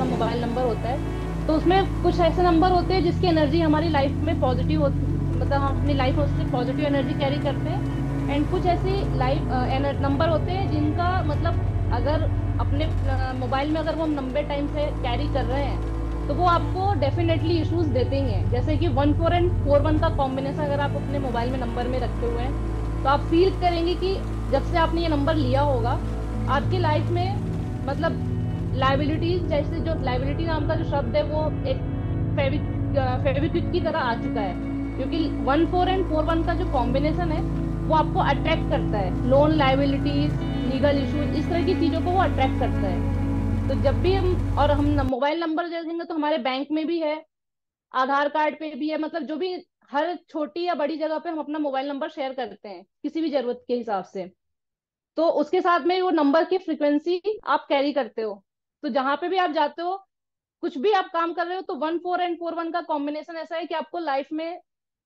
अपना mobile number होता है, तो उसमें कुछ ऐसे नंबर होते हैं जिसकी एनर्जी हमारी लाइफ में पॉजिटिव होती, मतलब हम अपनी लाइफ में उससे पॉजिटिव एनर्जी कैरी करते हैं। एंड कुछ ऐसी लाइफ नंबर होते हैं जिनका मतलब अगर अपने मोबाइल में अगर वो हम लंबे टाइम से कैरी कर रहे हैं तो वो आपको डेफिनेटली इश्यूज देते ही हैं। जैसे कि 1 4 एंड 4 1 का कॉम्बिनेशन अगर आप अपने मोबाइल में नंबर में रखे हुए हैं तो आप फील करेंगे कि जब से आपने ये नंबर लिया होगा आपकी लाइफ में मतलब लाइबिलिटीज, जैसे जो लाइबिलिटी नाम का जो शब्द है वो एक फेविक फेविक्विक की तरह आ चुका है। क्योंकि 1 4 एंड 4 1 का जो कॉम्बिनेशन है वो आपको अट्रैक्ट करता है, लोन, लाइबिलिटीज, लीगल इश्यूज, इस तरह की चीजों को वो अट्रैक्ट करता है। तो जब भी हम और हम मोबाइल नंबर देखेंगे तो हमारे बैंक में भी है, आधार कार्ड पे भी है, मतलब जो भी हर छोटी या बड़ी जगह पे हम अपना मोबाइल नंबर शेयर करते हैं किसी भी जरूरत के हिसाब से, तो उसके साथ में वो नंबर की फ्रिक्वेंसी आप कैरी करते हो। तो जहां पे भी आप जाते हो, कुछ भी आप काम कर रहे हो, तो 1 4 एंड 4 1 का कॉम्बिनेशन ऐसा है कि आपको लाइफ में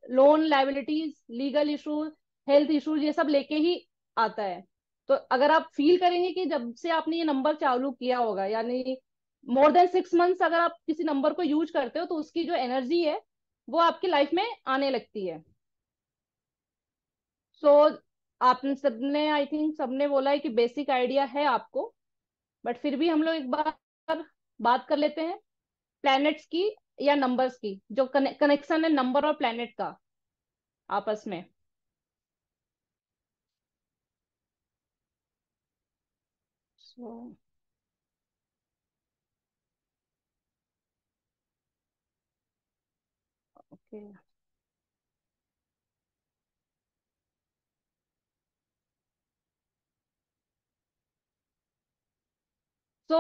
loan, liabilities, legal issues, health issues, ये सब लेके ही आता है। तो अगर आप फील करेंगे कि जब से आपने ये नंबर चालू किया होगा, यानी more than 6 months अगर आप किसी नंबर को यूज करते हो, तो उसकी जो एनर्जी है वो आपकी लाइफ में आने लगती है। सो आप सबने, आई थिंक सबने बोला है कि बेसिक आइडिया है आपको, बट फिर भी हम लोग एक बार बात कर लेते हैं प्लैनेट्स की या नंबर्स की, जो कनेक्शन है नंबर और प्लैनेट का आपस में। So okay. सो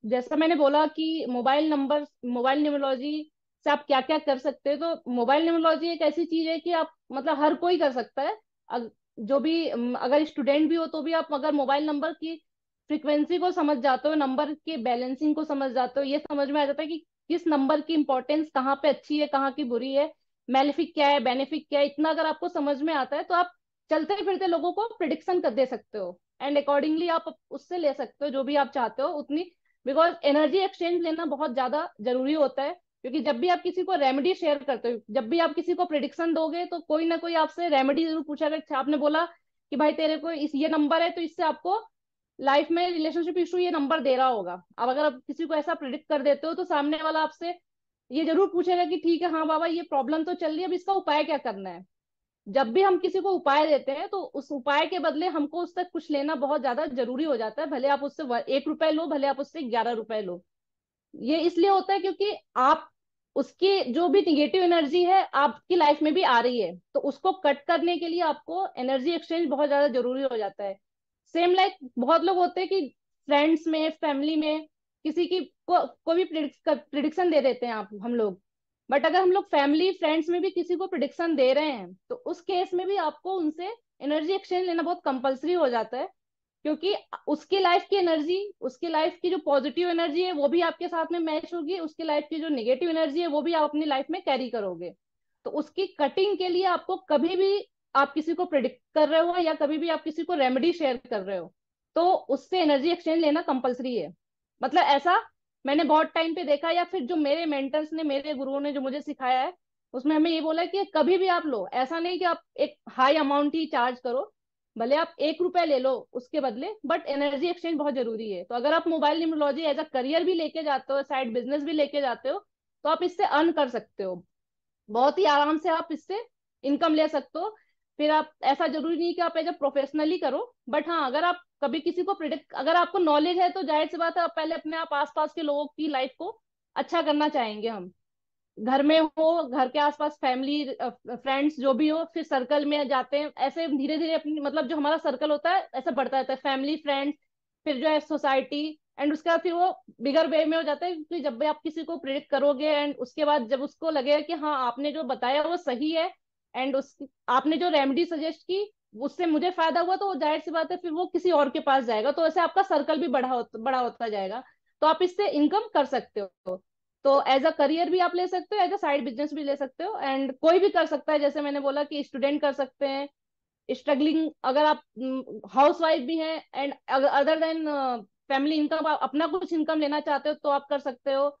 जैसा मैंने बोला कि मोबाइल न्यूमरोलॉजी से आप क्या क्या कर सकते हैं, तो मोबाइल न्यूमरोलॉजी एक ऐसी चीज है कि आप मतलब हर कोई कर सकता है। जो भी अगर स्टूडेंट भी हो तो भी आप अगर मोबाइल नंबर की फ्रीक्वेंसी को समझ जाते हो, नंबर के बैलेंसिंग को समझ जाते हो, ये समझ में आ जाता है कि किस नंबर की इंपॉर्टेंस कहाँ पे अच्छी है, कहाँ की बुरी है, मेलेफिक क्या है, बेनिफिक क्या है, इतना अगर आपको समझ में आता है तो आप चलते फिरते लोगों को प्रिडिक्शन कर दे सकते हो। एंड अकॉर्डिंगली आप उससे ले सकते हो जो भी आप चाहते हो उतनी। बिकॉज एनर्जी एक्सचेंज लेना बहुत ज्यादा जरूरी होता है, क्योंकि जब भी आप किसी को रेमेडी शेयर करते हो, जब भी आप किसी को प्रिडिक्शन दोगे, तो कोई ना कोई आपसे रेमेडी जरूर पूछेगा। अच्छा, आपने बोला कि भाई तेरे को इस ये नंबर है तो इससे आपको लाइफ में रिलेशनशिप इशू ये नंबर दे रहा होगा। अब अगर आप किसी को ऐसा प्रिडिक्ट कर देते हो तो सामने वाला आपसे ये जरूर पूछेगा कि ठीक है, हाँ बाबा ये प्रॉब्लम तो चल रही है, अब इसका उपाय क्या करना है। जब भी हम किसी को उपाय देते हैं तो उस उपाय के बदले हमको उससे कुछ लेना बहुत ज्यादा जरूरी हो जाता है, भले आप उससे 1 रुपए लो, भले आप उससे 11 रुपए लो। ये इसलिए होता है क्योंकि आप उसकी जो भी निगेटिव एनर्जी है आपकी लाइफ में भी आ रही है, तो उसको कट करने के लिए आपको एनर्जी एक्सचेंज बहुत ज्यादा जरूरी हो जाता है। सेम लाइक बहुत लोग होते हैं कि फ्रेंड्स में, फैमिली में किसी की को भी प्रिडिक्शन दे देते हैं आप हम लोग। बट अगर हम लोग फैमिली फ्रेंड्स में भी किसी को प्रिडिक्शन दे रहे हैं तो उस केस में भी आपको उनसे एनर्जी एक्सचेंज लेना बहुत कंपलसरी हो जाता है। क्योंकि उसकी लाइफ की एनर्जी, उसकी लाइफ की जो पॉजिटिव एनर्जी है वो भी आपके साथ में मैच होगी, उसकी लाइफ की जो नेगेटिव एनर्जी है वो भी आप अपनी लाइफ में कैरी करोगे। तो उसकी कटिंग के लिए आपको कभी भी आप किसी को प्रिडिक्ट कर रहे हो या कभी भी आप किसी को रेमेडी शेयर कर रहे हो तो उससे एनर्जी एक्सचेंज लेना कंपलसरी है। मतलब ऐसा मैंने बहुत टाइम पे देखा, या फिर जो मेरे मेंटर्स ने, मेरे गुरुओं ने जो मुझे सिखाया है, उसमें हमें ये बोला है कि कभी भी आप लो, ऐसा नहीं कि आप एक हाई अमाउंट ही चार्ज करो, भले आप 1 रुपए ले लो उसके बदले, बट एनर्जी एक्सचेंज बहुत जरूरी है। तो अगर आप mobile numerology as a career भी लेके जाते हो, साइड बिजनेस भी लेके जाते हो, तो आप इससे अर्न कर सकते हो, बहुत ही आराम से आप इससे इनकम ले सकते हो। फिर आप, ऐसा जरूरी नहीं कि आप एज अ प्रोफेशनली करो, बट हाँ अगर आप कभी किसी को प्रिडिक्ट, अगर आपको नॉलेज है तो जाहिर सी बात है आप पहले अपने आप आसपास के लोगों की लाइफ को अच्छा करना चाहेंगे। हम घर में हो, घर के आसपास फैमिली फ्रेंड्स जो भी हो, फिर सर्कल में जाते हैं, ऐसे धीरे धीरे अपनी मतलब जो हमारा सर्कल होता है ऐसा बढ़ता रहता है, फैमिली फ्रेंड्स, फिर जो है सोसाइटी, एंड उसके बाद फिर वो बिगर वे में हो जाता है। क्योंकि जब भी आप किसी को प्रेरित करोगे एंड उसके बाद जब उसको लगेगा कि हाँ आपने जो बताया वो सही है, एंड उस आपने जो रेमेडी सजेस्ट की उससे मुझे फायदा हुआ, तो जाहिर सी बात है फिर वो किसी और के पास जाएगा, तो ऐसे आपका सर्कल भी बड़ा होता जाएगा। तो आप इससे इनकम कर सकते हो। तो एज अ करियर भी आप ले सकते हो, एज अ साइड बिजनेस भी ले सकते हो, एंड कोई भी कर सकता है। जैसे मैंने बोला कि स्टूडेंट कर सकते हैं, स्ट्रगलिंग, अगर आप हाउस वाइफ भी हैं, and other than family income, आप अपना कुछ इनकम लेना चाहते हो तो आप कर सकते हो।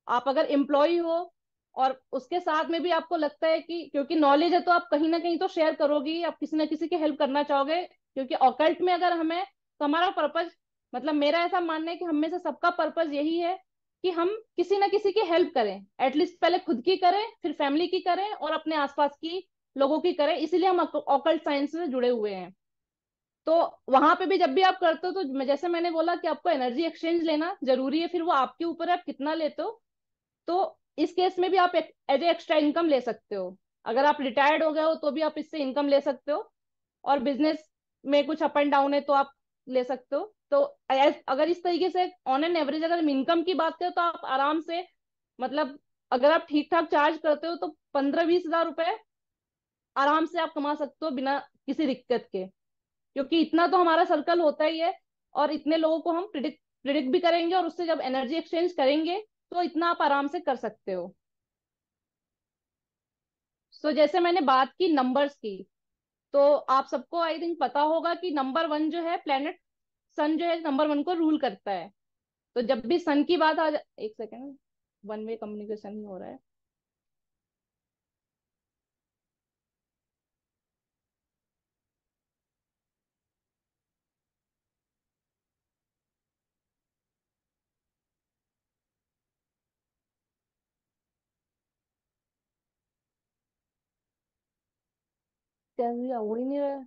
आप अगर एम्प्लॉय हो और उसके साथ में भी आपको लगता है कि क्योंकि नॉलेज है तो आप कहीं ना कहीं तो शेयर करोगे ही, आप किसी ना किसी की हेल्प करना चाहोगे, क्योंकि ऑकल्ट में अगर हमें, तो हमारा पर्पज, मतलब मेरा ऐसा मानना है कि हम में से सबका पर्पज यही है कि हम किसी ना किसी की हेल्प करें, एटलीस्ट पहले खुद की करें, फिर फैमिली की करें और अपने आसपास की लोगों की करें, इसीलिए हम ऑकल्ट साइंस से जुड़े हुए हैं। तो वहां पे भी जब भी आप करते हो तो जैसे मैंने बोला कि आपको एनर्जी एक्सचेंज लेना जरूरी है, फिर वो आपके ऊपर है आप कितना लेते हो। तो इस केस में भी आप एज ए एक्स्ट्रा इनकम ले सकते हो, अगर आप रिटायर्ड हो गए हो तो भी आप इससे इनकम ले सकते हो, और बिजनेस में कुछ अप एंड डाउन है तो आप ले सकते हो। तो अगर इस तरीके से ऑन एन एवरेज अगर हम इनकम की बात करें तो आप आराम से, मतलब अगर आप ठीक ठाक चार्ज करते हो तो 15-20 हजार रुपए आराम से आप कमा सकते हो बिना किसी दिक्कत के, क्योंकि इतना तो हमारा सर्कल होता ही है, और इतने लोगों को हम प्रिडिक्ट प्रिडिक्ट भी करेंगे, और उससे जब एनर्जी एक्सचेंज करेंगे तो इतना आप आराम से कर सकते हो। सो जैसे मैंने बात की नंबर्स की, तो आप सबको आई थिंक पता होगा कि नंबर वन जो है प्लेनेट सन जो है नंबर वन को रूल करता है। तो जब भी सन की बात एक सेकेंड, वन वे कम्युनिकेशन ही हो रहा है। क्या हो ही नहीं रहा है।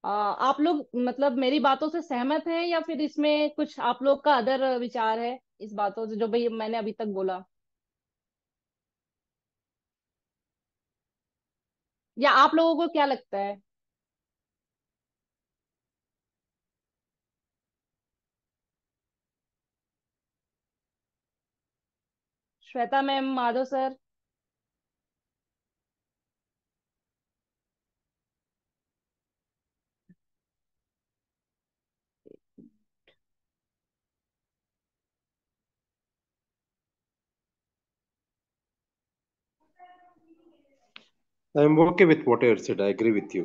आप लोग मतलब मेरी बातों से सहमत हैं, या फिर इसमें कुछ आप लोग का अदर विचार है इस बातों से जो भाई मैंने अभी तक बोला, या आप लोगों को क्या लगता है? Shweta ma'am, Madhav sir. I'm okay with what you said. I agree with you.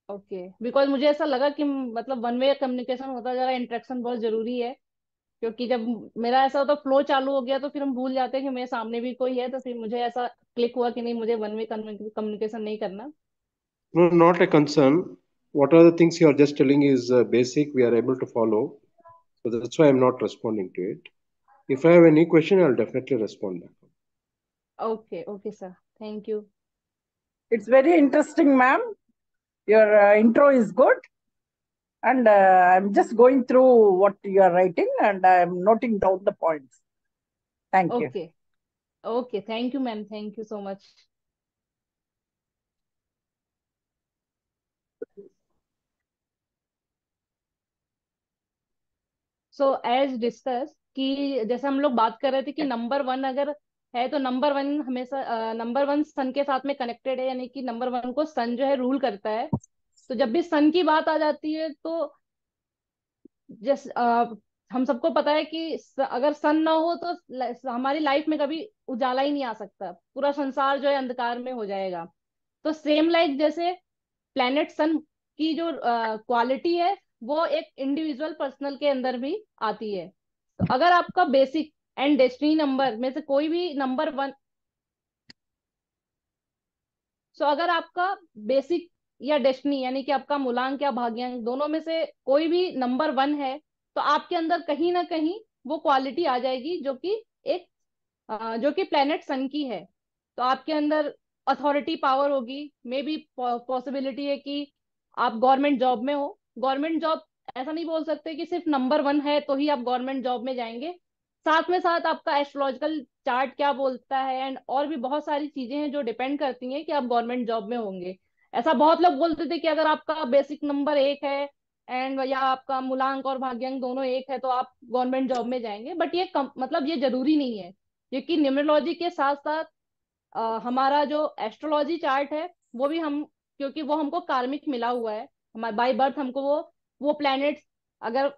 Okay, because मुझे ऐसा लगा कि मतलब वन वे कम्युनिकेशन होता जा रहा है, इंटरेक्शन बहुत जरूरी है, क्योंकि जब मेरा ऐसा होता फ्लो चालू हो गया तो फिर हम भूल जाते हैं कि मेरे सामने भी कोई है, तो फिर मुझे ऐसा क्लिक हुआ कि नहीं, मुझे वन वे कम्युनिकेशन नहीं करना। No, not a concern. What are the things you are just telling is basic. We are able to follow. So that's why I'm not responding to it. If I have any question, I'll definitely respond back. Okay okay sir, thank you. It's very interesting, ma'am. Your intro is good. And I'm just going through what you are writing and I'm noting down the points. Thank you. Okay okay, thank you ma'am, thank you so much. So as discuss कि जैसे हम लोग बात कर रहे थे कि number one अगर है तो नंबर वन हमेशा नंबर वन सन के साथ में कनेक्टेड है, यानी कि नंबर वन को सन जो है रूल करता है। तो जब भी सन की बात आ जाती है तो जस हम सबको पता है कि अगर सन ना हो तो हमारी लाइफ में कभी उजाला ही नहीं आ सकता, पूरा संसार जो है अंधकार में हो जाएगा। तो सेम लाइक जैसे प्लेनेट सन की जो क्वालिटी है वो एक इंडिविजुअल पर्सनल के अंदर भी आती है। तो अगर आपका बेसिक एंड डेस्टिनी नंबर में से कोई भी नंबर वन, सो अगर आपका बेसिक या डेस्टिनी यानी कि आपका मूलांक या भाग्यांक दोनों में से कोई भी नंबर वन है, तो आपके अंदर कहीं ना कहीं वो क्वालिटी आ जाएगी जो कि एक जो कि प्लेनेट सन की है। तो आपके अंदर अथॉरिटी पावर होगी, मे बी पॉसिबिलिटी है कि आप गवर्नमेंट जॉब में हो। गवर्नमेंट जॉब ऐसा नहीं बोल सकते कि सिर्फ नंबर वन है तो ही आप गवर्नमेंट जॉब में जाएंगे। साथ में साथ आपका एस्ट्रोलॉजिकल चार्ट क्या बोलता है, एंड और भी बहुत सारी चीजें हैं जो डिपेंड करती हैं कि आप गवर्नमेंट जॉब में होंगे। ऐसा बहुत लोग बोलते थे कि अगर आपका बेसिक नंबर 1 है एंड या आपका मूलांक और भाग्यांक दोनों 1 है तो आप गवर्नमेंट जॉब में जाएंगे, बट ये मतलब ये जरूरी नहीं है, क्योंकि न्यूमरोलॉजी के साथ साथ हमारा जो एस्ट्रोलॉजी चार्ट है वो भी हम, क्योंकि वो हमको कार्मिक मिला हुआ है, हमारे बाय बर्थ हमको वो प्लैनेट्स, अगर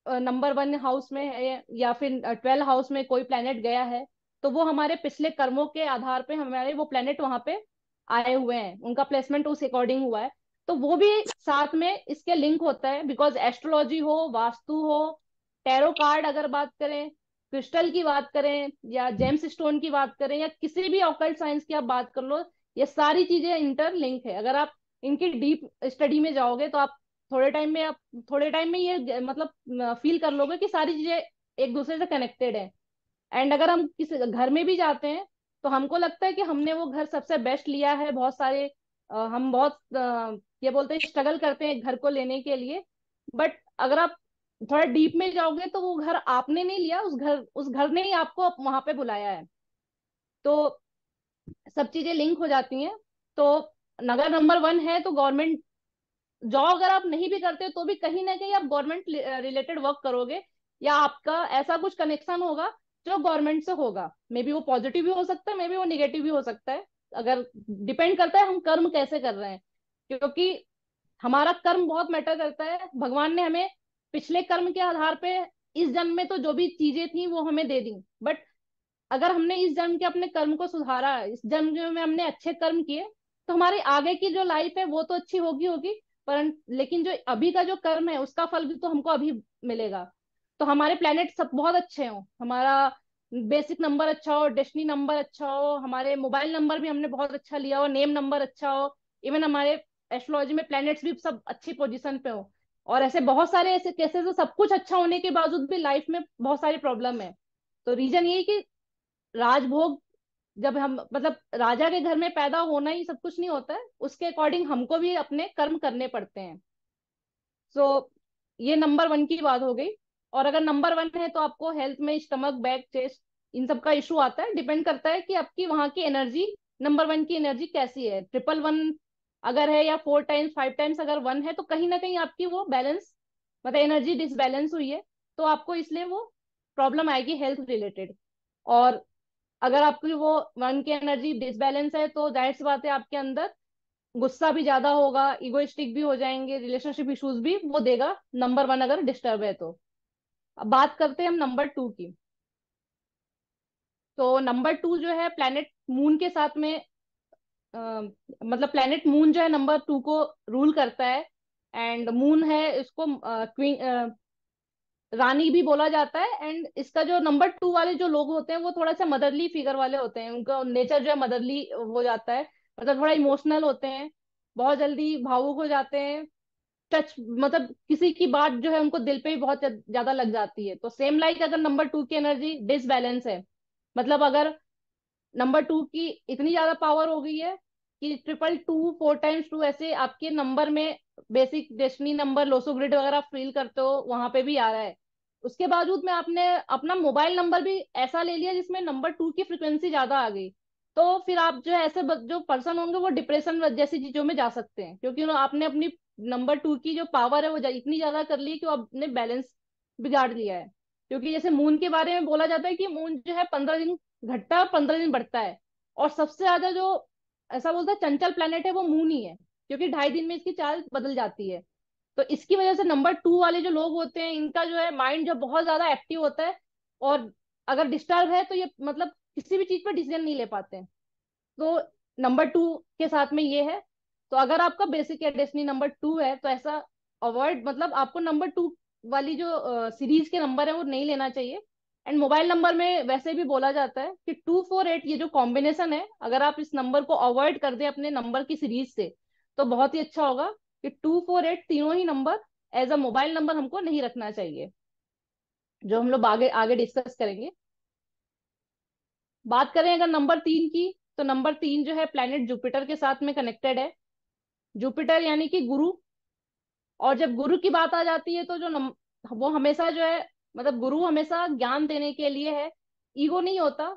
नंबर 1 हाउस में है या फिर 12 हाउस में कोई प्लेनेट गया है, तो वो हमारे पिछले कर्मों के आधार पे हमारे वो प्लेनेट वहां पे आए हुए हैं, उनका प्लेसमेंट उस अकॉर्डिंग हुआ है। तो वो भी साथ में इसके लिंक होता है, बिकॉज एस्ट्रोलॉजी हो, वास्तु हो, टैरो कार्ड अगर बात करें, क्रिस्टल की बात करें, या जेम्स स्टोन की बात करें, या किसी भी ऑकल्ट साइंस की आप बात कर लो, ये सारी चीजें इंटरलिंक है। अगर आप इनकी डीप स्टडी में जाओगे तो आप थोड़े टाइम में ये मतलब फील कर लोगे कि सारी चीजें एक दूसरे से कनेक्टेड है। एंड अगर हम किसी घर में भी जाते हैं तो हमको लगता है कि हमने वो घर सबसे बेस्ट लिया है, बहुत सारे हम बहुत ये बोलते हैं स्ट्रगल करते हैं एक घर को लेने के लिए, बट अगर आप थोड़ा डीप में जाओगे तो वो घर आपने नहीं लिया, उस घर ने ही आपको वहां पे बुलाया है। तो सब चीजें लिंक हो जाती हैं। तो अगर नंबर 1 है तो गवर्नमेंट जॉब अगर आप नहीं भी करते तो भी कहीं ना कहीं आप गवर्नमेंट रिलेटेड वर्क करोगे, या आपका ऐसा कुछ कनेक्शन होगा जो गवर्नमेंट से होगा। मे बी वो पॉजिटिव भी हो सकता है, मे बी वो निगेटिव भी हो सकता है, अगर डिपेंड करता है हम कर्म कैसे कर रहे हैं, क्योंकि हमारा कर्म बहुत मैटर करता है। भगवान ने हमें पिछले कर्म के आधार पे इस जन्म में तो जो भी चीजें थी वो हमें दे दी, बट अगर हमने इस जन्म के अपने कर्म को सुधारा, इस जन्म में हमने अच्छे कर्म किए, तो हमारी आगे की जो लाइफ है वो तो अच्छी होगी होगी, पर लेकिन जो अभी का जो कर्म है उसका फल भी तो हमको अभी मिलेगा। तो हमारे प्लेनेट सब बहुत अच्छे हो, हमारा बेसिक नंबर अच्छा हो, डेस्टिनी नंबर अच्छा हो, हमारे मोबाइल नंबर भी हमने बहुत अच्छा लिया हो, नेम नंबर अच्छा हो, इवन हमारे एस्ट्रोलॉजी में प्लैनेट्स भी सब अच्छी पोजीशन पे हो। और ऐसे बहुत सारे ऐसे केसेस है, सब कुछ अच्छा होने के बावजूद भी लाइफ में बहुत सारी प्रॉब्लम है। तो रीजन ये कि राजभोग, जब हम मतलब राजा के घर में पैदा होना ही सब कुछ नहीं होता है, उसके अकॉर्डिंग हमको भी अपने कर्म करने पड़ते हैं। सो ये नंबर 1 की बात हो गई। और अगर नंबर 1 है तो आपको हेल्थ में स्टमक, बैक, चेस्ट, इन सब का इशू आता है, डिपेंड करता है कि आपकी वहां की एनर्जी, नंबर 1 की एनर्जी कैसी है। 111 अगर है या 4 टाइम्स 5 टाइम्स अगर 1 है तो कहीं ना कहीं आपकी वो बैलेंस, मतलब एनर्जी डिसबैलेंस हुई है, तो आपको इसलिए वो प्रॉब्लम आएगी हेल्थ रिलेटेड। और अगर आपकी वो 1 की एनर्जी डिसबैलेंस है तो जाहिर सी बात है आपके अंदर गुस्सा भी ज्यादा होगा, इगोइस्टिक भी हो जाएंगे, रिलेशनशिप इश्यूज भी वो देगा नंबर 1 अगर डिस्टर्ब है तो। अब बात करते हैं हम नंबर 2 की। तो नंबर 2 जो है प्लेनेट मून के साथ में, मतलब प्लेनेट मून जो है नंबर 2 को रूल करता है। एंड मून है इसको क्वीन, रानी भी बोला जाता है। एंड इसका जो नंबर 2 वाले जो लोग होते हैं वो थोड़ा सा मदरली फिगर वाले होते हैं, उनका नेचर जो है मदरली हो जाता है, मतलब थोड़ा इमोशनल होते हैं, बहुत जल्दी भावुक हो जाते हैं, टच मतलब किसी की बात जो है उनको दिल पे भी बहुत ज्यादा लग जाती है। तो सेम लाइक अगर नंबर 2 की एनर्जी डिसबैलेंस है, मतलब अगर नंबर 2 की इतनी ज्यादा पावर हो गई है कि 222 4 टाइम्स 2 ऐसे आपके नंबर में, बेसिक डेस्टिनी नंबर लोसो ग्रिड वगैरह फील करते हो वहां पे भी आ रहा है, उसके बावजूद में आपने अपना मोबाइल नंबर भी ऐसा ले लिया जिसमें नंबर 2 की फ्रिक्वेंसी ज्यादा आ गई, तो फिर आप जो है ऐसे जो पर्सन होंगे वो डिप्रेशन जैसी चीजों में जा सकते हैं, क्योंकि आपने अपनी नंबर 2 की जो पावर है वो इतनी ज्यादा कर ली कि वो आपने बैलेंस बिगाड़ लिया है। क्योंकि जैसे मून के बारे में बोला जाता है कि मून जो है 15 दिन घटता है और 15 दिन बढ़ता है, और सबसे ज्यादा जो ऐसा बोलता है चंचल प्लेनेट है वो मून ही है, क्योंकि 2.5 दिन में इसकी चाल बदल जाती है। तो इसकी वजह से नंबर 2 वाले जो लोग होते हैं इनका जो है माइंड जो बहुत ज्यादा एक्टिव होता है, और अगर डिस्टर्ब है तो ये मतलब किसी भी चीज पर डिसीजन नहीं ले पाते हैं। तो नंबर 2 के साथ में ये है। तो अगर आपका बेसिक या डेस्टिनी नंबर 2 है तो ऐसा अवॉइड, मतलब आपको नंबर 2 वाली जो सीरीज के नंबर है वो नहीं लेना चाहिए। एंड मोबाइल नंबर में वैसे भी बोला जाता है कि 248 ये जो कॉम्बिनेशन है, अगर आप इस नंबर को अवॉइड कर दें अपने नंबर की सीरीज से तो बहुत ही अच्छा होगा, कि 248 तीनों ही number as a mobile number हमको नहीं रखना चाहिए, जो हम लोग आगे आगे डिस्कस करेंगे। बात करें अगर नंबर 3 की, तो नंबर 3 जो है प्लेनेट जुपिटर के साथ में कनेक्टेड है। जुपिटर यानी कि गुरु। और जब गुरु की बात आ जाती है तो वो हमेशा जो है मतलब गुरु हमेशा ज्ञान देने के लिए है, ईगो नहीं होता।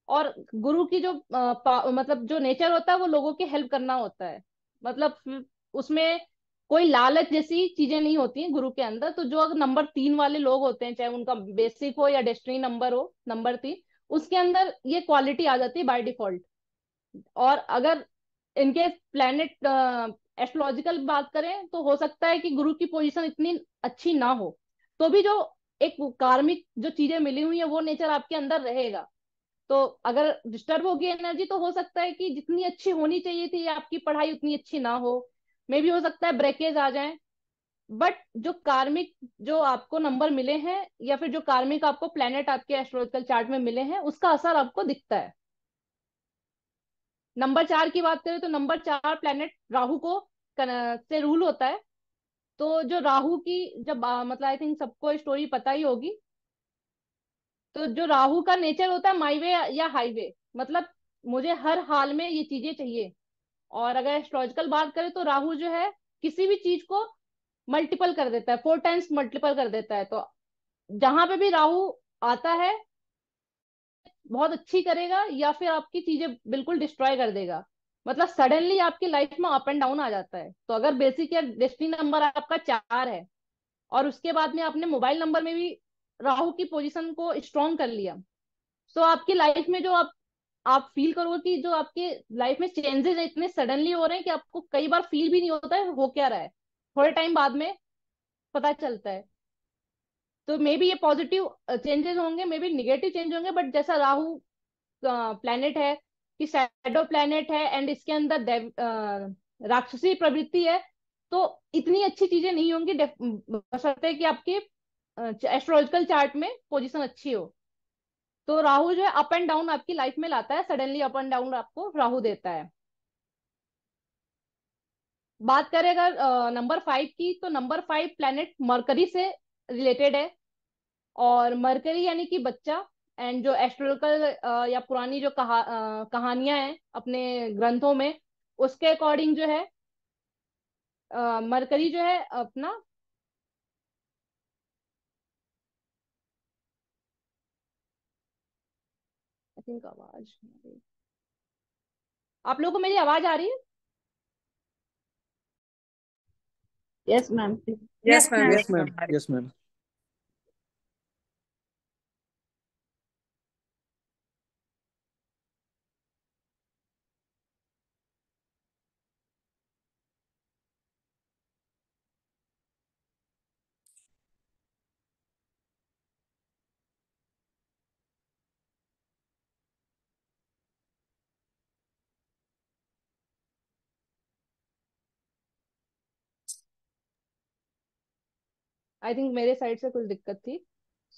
और गुरु की जो मतलब जो नेचर होता है वो लोगों की हेल्प करना होता है। मतलब उसमें कोई लालच जैसी चीजें नहीं होती हैं गुरु के अंदर। तो जो अगर नंबर 3 वाले लोग होते हैं, चाहे उनका बेसिक हो या डेस्टिनी नंबर हो नंबर 3, उसके अंदर ये क्वालिटी आ जाती है बाय डिफॉल्ट। और अगर इनके प्लेनेट एस्ट्रोलॉजिकल बात करें तो हो सकता है कि गुरु की पोजीशन इतनी अच्छी ना हो, तो भी जो एक कार्मिक जो चीजें मिली हुई है वो नेचर आपके अंदर रहेगा। तो अगर डिस्टर्ब होगी एनर्जी तो हो सकता है कि जितनी अच्छी होनी चाहिए थी आपकी पढ़ाई उतनी अच्छी ना हो। मे भी हो सकता है ब्रेकेज आ जाए। बट जो कार्मिक जो आपको नंबर मिले हैं, या फिर जो कार्मिक आपको प्लेनेट आपके एस्ट्रोलॉजिकल चार्ट में मिले हैं, उसका असर आपको दिखता है। नंबर 4 की बात करें तो नंबर 4 प्लेनेट राहु को से रूल होता है। तो जो राहु की जब मतलब आई थिंक सबको स्टोरी पता ही होगी। तो जो राहु का नेचर होता है माई वे या हाईवे, मतलब मुझे हर हाल में ये चीजें चाहिए। और अगर एस्ट्रोलॉजिकल बात करें तो राहु जो है किसी भी चीज को मल्टीपल कर देता है, 4 टाइम्स मल्टीपल कर देता है। तो जहां पे भी राहु आता है बहुत अच्छी करेगा या फिर आपकी चीजें बिल्कुल डिस्ट्रॉय कर देगा। मतलब सडनली आपकी लाइफ में अप एंड डाउन आ जाता है। तो अगर बेसिक या डेस्टिनी नंबर आपका 4 है और उसके बाद में आपने मोबाइल नंबर में भी राहु की पोजीशन को स्ट्रॉन्ग कर लिया, तो आपकी लाइफ में जो आप फील करोगे कि जो आपके लाइफ में चेंजेस इतने सडनली हो रहे हैं कि आपको कई बार फील भी नहीं होता है हो क्या रहा है, थोड़े टाइम बाद में पता चलता है। तो मे बी ये पॉजिटिव चेंजेस होंगे, मे बी निगेटिव चेंज होंगे। बट जैसा राहु प्लेनेट है कि शैडो प्लेनेट है एंड इसके अंदर राक्षसी प्रवृत्ति है, तो इतनी अच्छी चीजें नहीं होंगी। बशर्ते कि आपके एस्ट्रोलॉजिकल चार्ट में पोजीशन अच्छी हो। तो राहु जो है अप एंड डाउन आपकी लाइफ में लाता है, सडनली अप एंड डाउन आपको राहु देता है। बात करें अगर नंबर 5 की, तो नंबर 5 प्लेनेट मरकरी से रिलेटेड है। और मरकरी यानी कि बच्चा। एंड जो एस्ट्रोलॉजिकल या पुरानी जो कहानियां हैं अपने ग्रंथों में, उसके अकॉर्डिंग जो है मरकरी जो है अपना, आई थिंक आवाज आप लोगों को मेरी आवाज आ रही है? Yes, ma'am. Yes, Yes, ma'am. ma'am. Yes, Yes, ma'am. ma'am. Yes, ma'am. I think मेरे साइड से कुछ दिक्कत थी।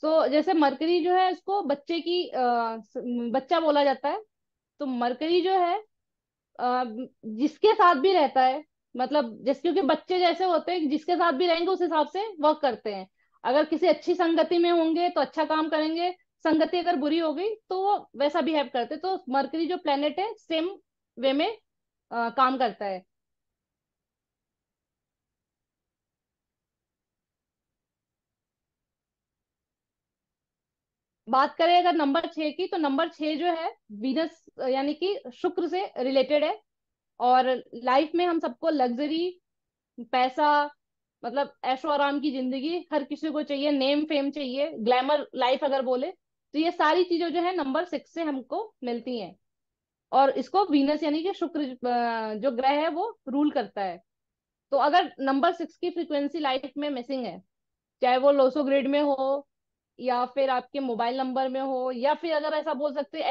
सो जैसे मरकरी जो है इसको बच्चे की बच्चा बोला जाता है। तो मरकरी जो है अ, जिसके साथ भी रहता है, मतलब जैसे क्योंकि बच्चे जैसे होते हैं जिसके साथ भी रहेंगे उस हिसाब से वर्क करते हैं। अगर किसी अच्छी संगति में होंगे तो अच्छा काम करेंगे, संगति अगर बुरी हो गई तो वो वैसा बिहेव करते हैं। तो मरकरी जो प्लेनेट है सेम वे में काम करता है। बात करें अगर नंबर 6 की, तो नंबर 6 जो है वीनस यानी कि शुक्र से रिलेटेड है। और लाइफ में हम सबको लग्जरी, पैसा, मतलब ऐशो आराम की जिंदगी हर किसी को चाहिए, नेम फेम चाहिए, ग्लैमर लाइफ अगर बोले तो ये सारी चीजें जो है नंबर 6 से हमको मिलती हैं। और इसको वीनस यानी कि शुक्र जो ग्रह है वो रूल करता है। तो अगर नंबर 6 की फ्रीक्वेंसी लाइफ में मिसिंग है, चाहे वो लोसो ग्रिड में हो या फिर आपके मोबाइल नंबर में हो, या फिर अगर ऐसा बोल सकते हैं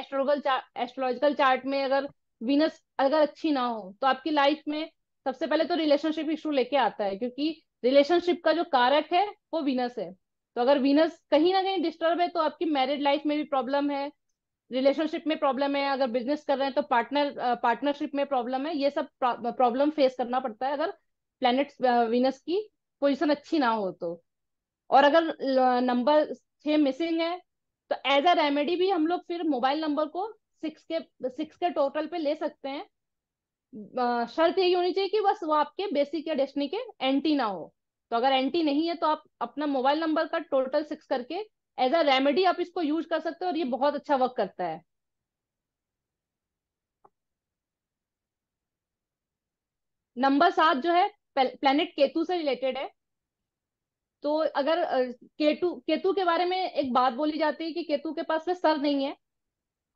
एस्ट्रोलॉजिकल चार्ट में अगर वीनस अगर अच्छी ना हो, तो आपकी लाइफ में सबसे पहले तो रिलेशनशिप इशू लेके आता है। क्योंकि रिलेशनशिप का जो कारक है वो वीनस है। तो अगर वीनस कहीं ना कहीं डिस्टर्ब है तो आपकी मैरिड लाइफ में भी प्रॉब्लम है, रिलेशनशिप में प्रॉब्लम है, अगर बिजनेस कर रहे हैं तो पार्टनरशिप में प्रॉब्लम है। ये सब प्रॉब्लम फेस करना पड़ता है अगर प्लैनेट वीनस की पोजीशन अच्छी ना हो तो। और अगर नंबर 6 मिसिंग है तो एज अ रेमेडी भी हम लोग फिर मोबाइल नंबर को 6 के टोटल पे ले सकते हैं। शर्त यही होनी चाहिए कि बस वो आपके बेसिक या डेस्टिनी के एंटी ना हो। तो अगर एंटी नहीं है तो आप अपना मोबाइल नंबर का टोटल 6 करके एज अ रेमेडी आप इसको यूज कर सकते हो, और ये बहुत अच्छा वर्क करता है। नंबर 7 जो है प्लेनेट केतु से रिलेटेड है। तो अगर केतु केतु के बारे में एक बात बोली जाती है कि केतु के पास में सर नहीं है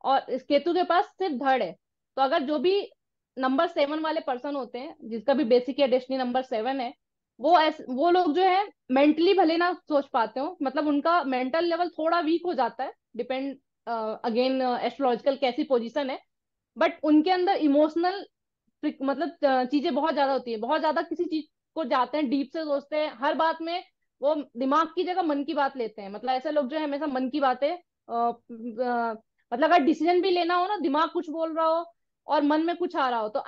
और इस केतु के पास सिर्फ धड़ है। तो अगर जो भी नंबर 7 वाले पर्सन होते हैं जिसका भी बेसिक या डेस्टिनी नंबर 7 है, वो लोग जो है मेंटली भले ना सोच पाते हो, मतलब उनका मेंटल लेवल थोड़ा वीक हो जाता है, डिपेंड अगेन एस्ट्रोलॉजिकल कैसी पोजीशन है। बट उनके अंदर इमोशनल मतलब चीजें बहुत ज्यादा होती है, बहुत ज्यादा किसी चीज को जाते हैं, डीप से सोचते हैं हर बात में। वो दिमाग की जगह मन की बात लेते हैं, मतलब ऐसे लोग जो है हमेशा मन की बातें मतलब अगर डिसीजन भी लेना हो ना, दिमाग कुछ बोल रहा हो और मन में कुछ आ रहा हो, तो